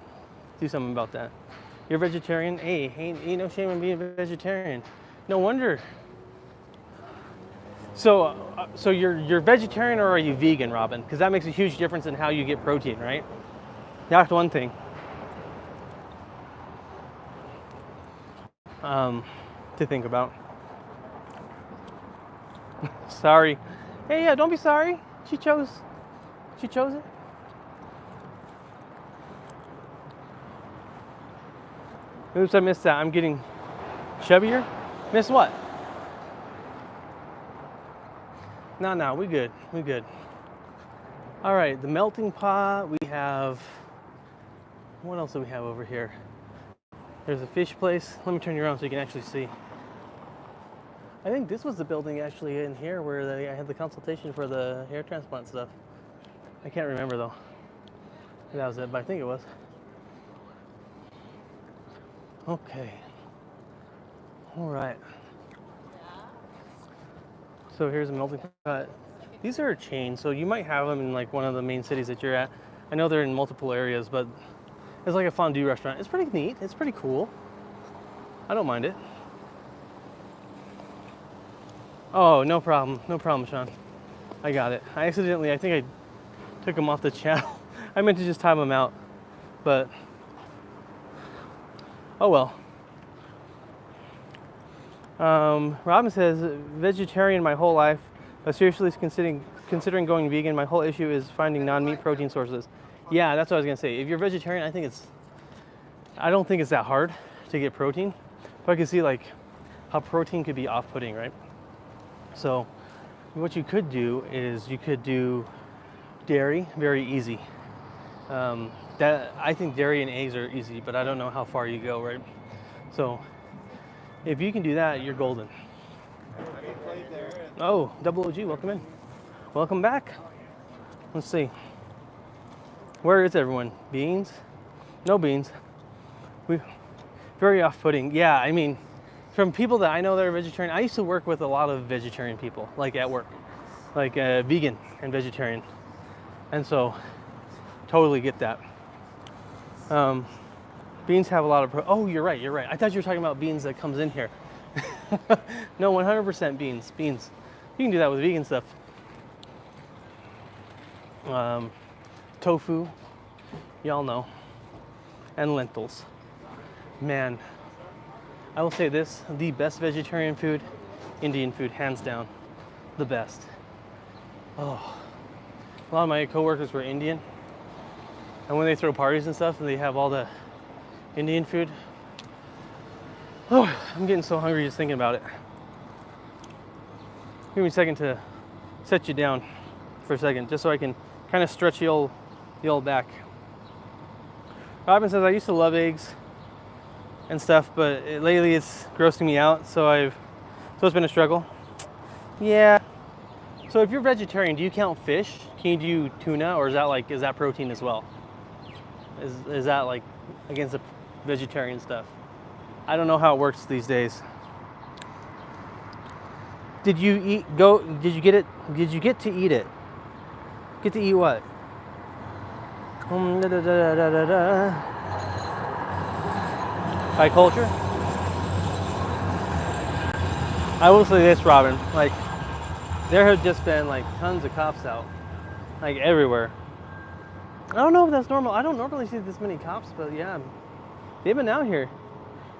do something about that. You're vegetarian? Hey, ain't no shame in being a vegetarian. No wonder. So you're vegetarian or are you vegan, Robin? Because that makes a huge difference in how you get protein, right? That's one thing. To think about. Sorry. Hey, yeah, don't be sorry. She chose it. Oops, I missed that. I'm getting chubbier. Miss what? No, we good. All right, the melting pot. We have, what else do we have over here? There's a fish place. Let me turn you around so you can actually see. I think this was the building actually in here where I had the consultation for the hair transplant stuff. I can't remember though. That was it, but I think it was. Okay. All right. So here's a melting pot. These are a chain, so you might have them in like one of the main cities that you're at. I know they're in multiple areas, but it's like a fondue restaurant. It's pretty neat. It's pretty cool. I don't mind it. Oh, no problem, Sean. I got it. I think I took them off the channel. I meant to just time them out, but oh well. Robin says, vegetarian my whole life, but seriously considering going vegan. My whole issue is finding non-meat protein sources. Yeah, that's what I was gonna say. If you're vegetarian, I don't think it's that hard to get protein. But I can see like how protein could be off-putting, right? So what you could do is you could do dairy, very easy. I think dairy and eggs are easy, but I don't know how far you go, right? So if you can do that, you're golden. Oh, Double OG, welcome in. Welcome back. Let's see. Where is everyone? Beans? No beans. Very off-putting. Yeah, I mean, from people that I know that are vegetarian, I used to work with a lot of vegetarian people, like at work, like vegan and vegetarian. And so, totally get that. Beans have a lot of oh, you're right. I thought you were talking about beans that comes in here. No, 100% beans. You can do that with vegan stuff. Tofu, y'all know, and lentils. Man, I will say this, the best vegetarian food, Indian food, hands down, the best. Oh, a lot of my coworkers were Indian, and when they throw parties and stuff and they have all the Indian food, oh, I'm getting so hungry just thinking about it. Give me a second to set you down for a second, just so I can kind of stretch the old back. Robin says, I used to love eggs and stuff, but lately it's grossing me out, so it's been a struggle. Yeah. So if you're vegetarian, do you count fish? Can you do tuna, or is that protein as well? Is that like against the vegetarian stuff? I don't know how it works these days. Did you get to eat it? Get to eat what? By culture? I will say this, Robin, like there have just been like tons of cops out, like everywhere. I don't know if that's normal. I don't normally see this many cops, but yeah, they've been out here.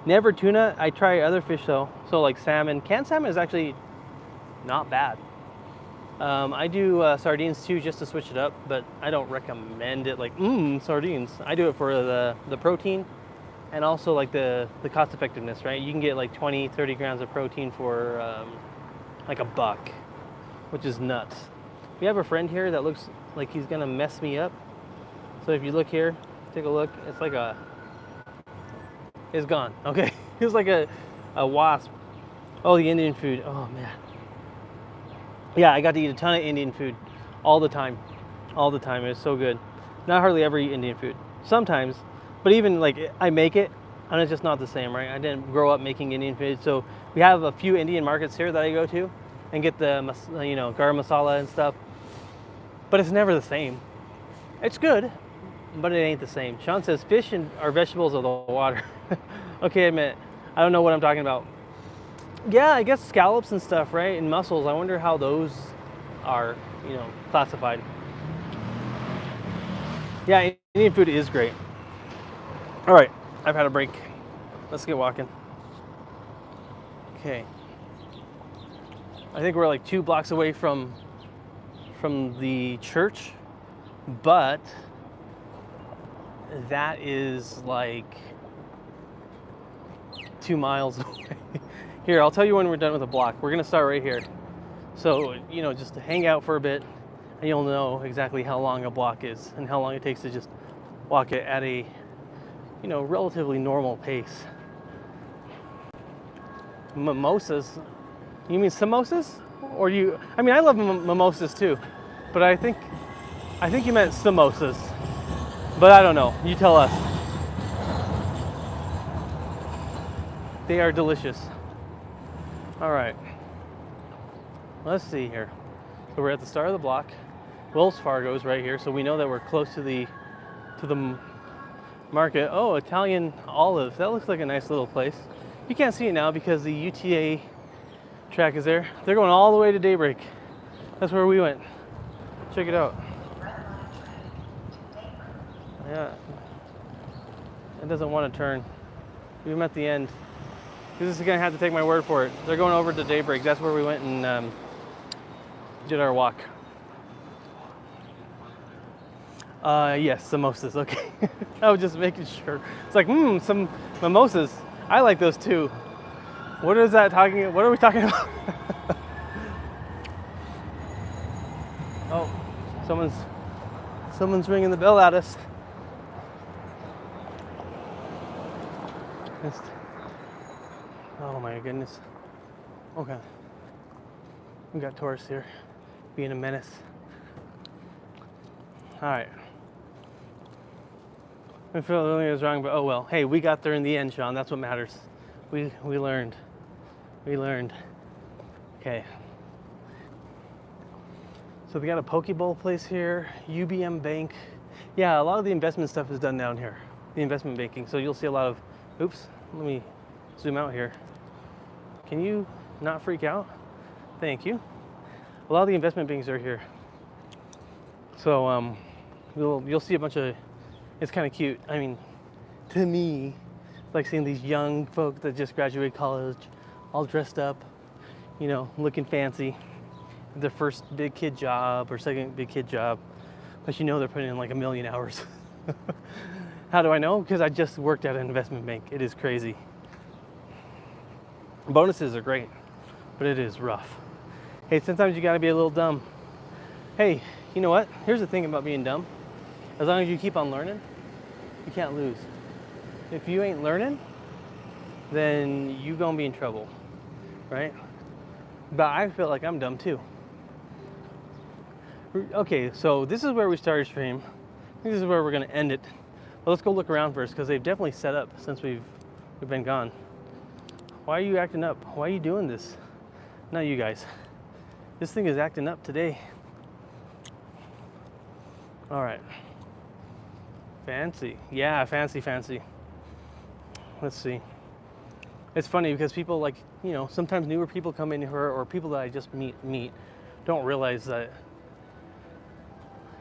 Never tuna. I try other fish though. So like salmon. Canned salmon is actually not bad. I do sardines too, just to switch it up, but I don't recommend it like, sardines. I do it for the protein and also like the cost effectiveness, right? You can get like 20, 30 grams of protein for like $1, which is nuts. We have a friend here that looks like he's gonna mess me up. So if you look here, take a look, it's like it's gone, okay? It's like a wasp. Oh, the Indian food, oh man. Yeah, I got to eat a ton of Indian food all the time. All the time. It was so good. Not hardly ever eat Indian food. Sometimes, but even like I make it and it's just not the same, right? I didn't grow up making Indian food. So we have a few Indian markets here that I go to and get the, garam masala and stuff. But it's never the same. It's good, but it ain't the same. Sean says fish are vegetables of the water. Okay, I admit, I don't know what I'm talking about. Yeah, I guess scallops and stuff, right? And mussels. I wonder how those are, classified. Yeah, Indian food is great. All right, I've had a break. Let's get walking. Okay. I think we're like 2 blocks away from the church, but that is like 2 miles away. Here, I'll tell you when we're done with the block. We're gonna start right here. So, just to hang out for a bit, and you'll know exactly how long a block is and how long it takes to just walk it at a, relatively normal pace. Mimosas? You mean samosas? Or I love mimosas too, but I think you meant samosas. But I don't know, you tell us. They are delicious. All right, let's see here. So we're at the start of the block. Wells Fargo is right here, so we know that we're close to the market. Oh, Italian Olive. That looks like a nice little place. You can't see it now because the UTA track is there. They're going all the way to Daybreak. That's where we went. Check it out. Yeah. It doesn't want to turn. Even at the end. You're just gonna have to take my word for it. They're going over to Daybreak. That's where we went and did our walk. Yes, samosas. Okay. I was just making sure. It's like, some mimosas. I like those too. What are we talking about? Oh, someone's ringing the bell at us. Oh my goodness. Okay. We got tourists here being a menace. All right. I feel the only was wrong, but oh well. Hey, we got there in the end, Sean. That's what matters. We learned. We learned. Okay. So we got a Poke Bowl place here, UBM Bank. Yeah, a lot of the investment stuff is done down here. The investment banking. So you'll see a lot of, oops, let me zoom out here. Can you not freak out? Thank you. A lot of the investment banks are here. So you'll see a bunch of, it's kind of cute. I mean, to me, it's like seeing these young folks that just graduated college, all dressed up, looking fancy. Their first big kid job or second big kid job, but they're putting in like 1 million hours. How do I know? Because I just worked at an investment bank. It is crazy. Bonuses are great, but it is rough. Hey, sometimes you gotta be a little dumb. Hey, you know what? Here's the thing about being dumb. As long as you keep on learning, you can't lose. If you ain't learning, then you gonna be in trouble, right? But I feel like I'm dumb too. Okay, so this is where we started stream. This is where we're gonna end it. But let's go look around first because they've definitely set up since we've been gone. Why are you acting up? Why are you doing this? Not you guys. This thing is acting up today. All right. Fancy. Yeah, fancy. Let's see. It's funny because people sometimes newer people come in here or people that I just meet don't realize that,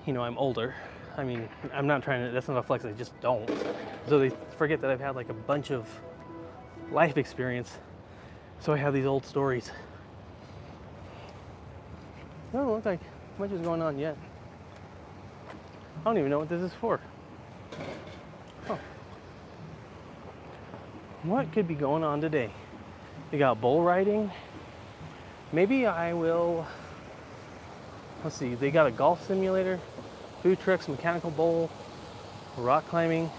I'm older. I mean, I'm not trying to, that's not a flex, I just don't. So they forget that I've had like a bunch of life experience. So I have these old stories. It doesn't look like much is going on yet. I don't even know what this is for. Huh. What could be going on today? They got bull riding. Maybe I will, let's see, they got a golf simulator, food trucks, mechanical bowl, rock climbing,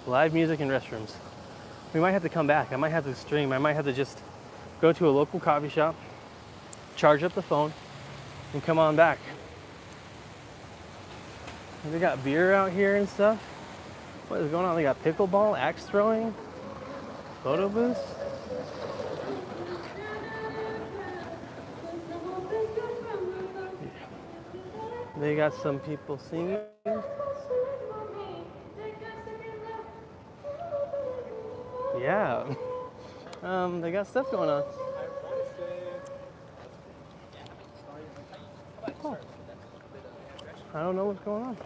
live music, and restrooms. We might have to come back. I might have to stream. I might have to just go to a local coffee shop, charge up the phone, and come on back. They got beer out here and stuff. What is going on? They got pickleball, axe throwing, photo booths. They got some people singing. Yeah. They got stuff going on. Oh. I don't know what's going on.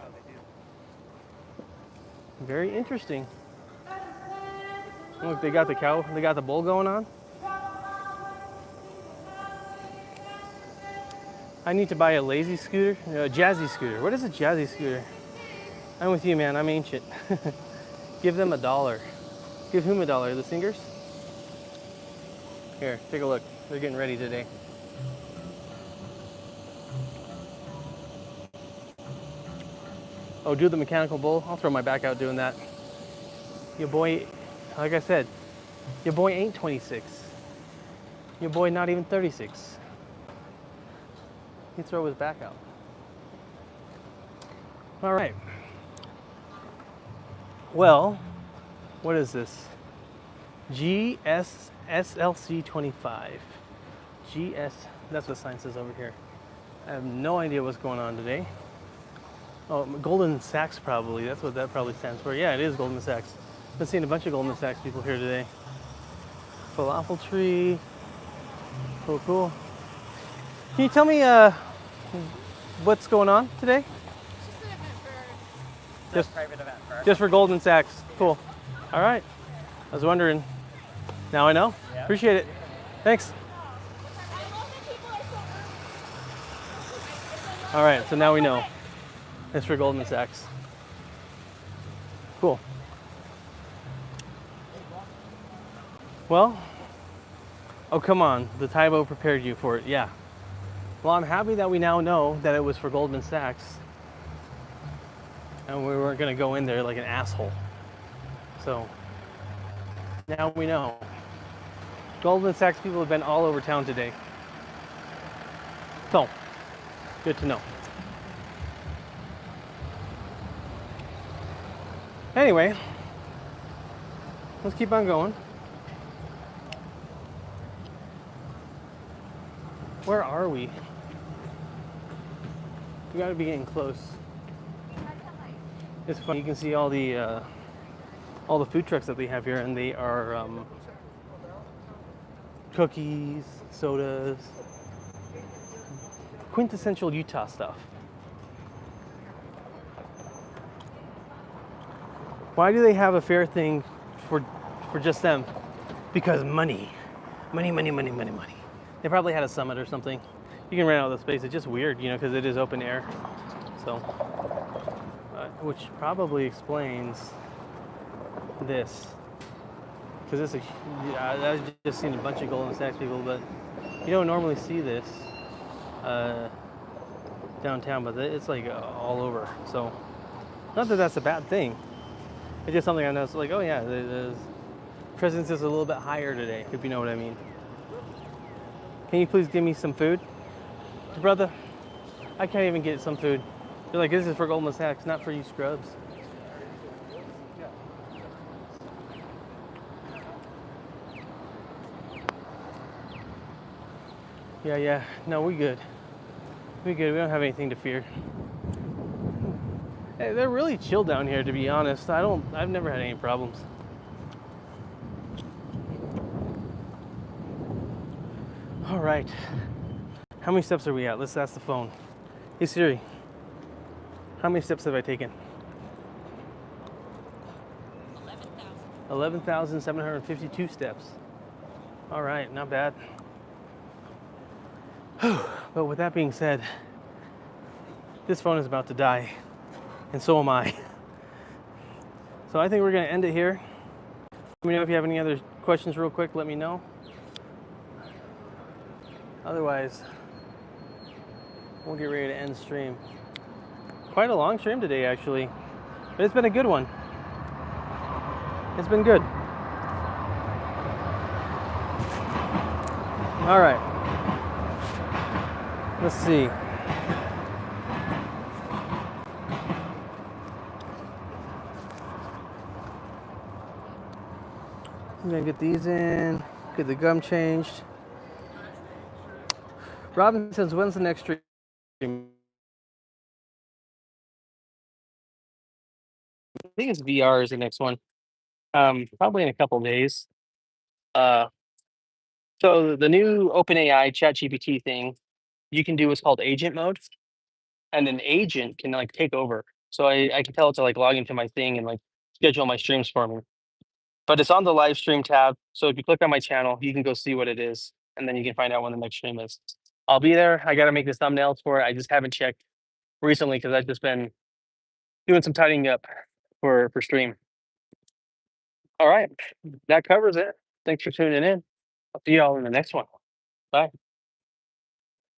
Very interesting. Look, they got the cow, they got the bull going on. I need to buy a lazy scooter, a jazzy scooter. What is a jazzy scooter? I'm with you, man. I'm ancient. Give them $1. Give whom $1? The singers? Here, take a look. They're getting ready today. Oh, do the mechanical bull? I'll throw my back out doing that. Your boy, like I said, your boy ain't 26. Your boy not even 36. He throw his back out. All right. Well, what is this? GSSLC 25. GS, that's what the sign says over here. I have no idea what's going on today. Oh, Goldman Sachs probably. That's what that probably stands for. Yeah, it is Goldman Sachs. Been seeing a bunch of Goldman Sachs people here today. Falafel tree. Cool, cool. Can you tell me what's going on today?
Just an event for... Just a private event for...
Just for Goldman Sachs. Cool. All right. I was wondering. Now I know.
Yeah.
Appreciate it. Thanks. All right, so now we know. It's for Goldman Sachs. Cool. Well, oh come on, the Taibo prepared you for it, yeah. Well, I'm happy that we now know that it was for Goldman Sachs and we weren't gonna go in there like an asshole. So, now we know. Goldman Sachs people have been all over town today. So, good to know. Anyway, let's keep on going. Where are we? We gotta be getting close. It's fun. You can see all the food trucks that they have here, and they are cookies, sodas, quintessential Utah stuff. Why do they have a fair thing for just them? Because money. Money, money, money, money, money. They probably had a summit or something. You can rent out the space. It's just weird, you know, because it is open air. So, which probably explains this. Because this is, I've just seen a bunch of Goldman Sachs people, but you don't normally see this downtown, but it's like all over. So, not that that's a bad thing. It's just something I noticed, like, oh yeah, the presence is a little bit higher today, if you know what I mean. Can you please give me some food? Brother, I can't even get some food. You're like, this is for Goldman Sachs, not for you scrubs. Yeah, no, we good. We good, we don't have anything to fear. Hey, they're really chill down here, to be honest. I've never had any problems. All right. How many steps are we at? Let's ask the phone. Hey Siri, how many steps have I taken? 11,752 steps. All right, not bad. But with that being said, this phone is about to die, and so am I. So I think we're gonna end it here. Let me know if you have any other questions real quick, let me know. Otherwise, we'll get ready to end stream. Quite a long stream today, actually, but it's been a good one. It's been good. All right. Let's see. I'm gonna get these in, get the gum changed. Robin says, when's the next stream? I think it's VR is the next one. Probably in a couple days. So the new OpenAI ChatGPT thing, you can do what's called agent mode, and an agent can like take over. So I can tell it to like log into my thing and like schedule my streams for me. But it's on the live stream tab. So if you click on my channel, you can go see what it is, and then you can find out when the next stream is. I'll be there. I got to make the thumbnails for it. I just haven't checked recently because I've just been doing some tidying up for stream. All right, that covers it. Thanks for tuning in. I'll see y'all in the next one. Bye.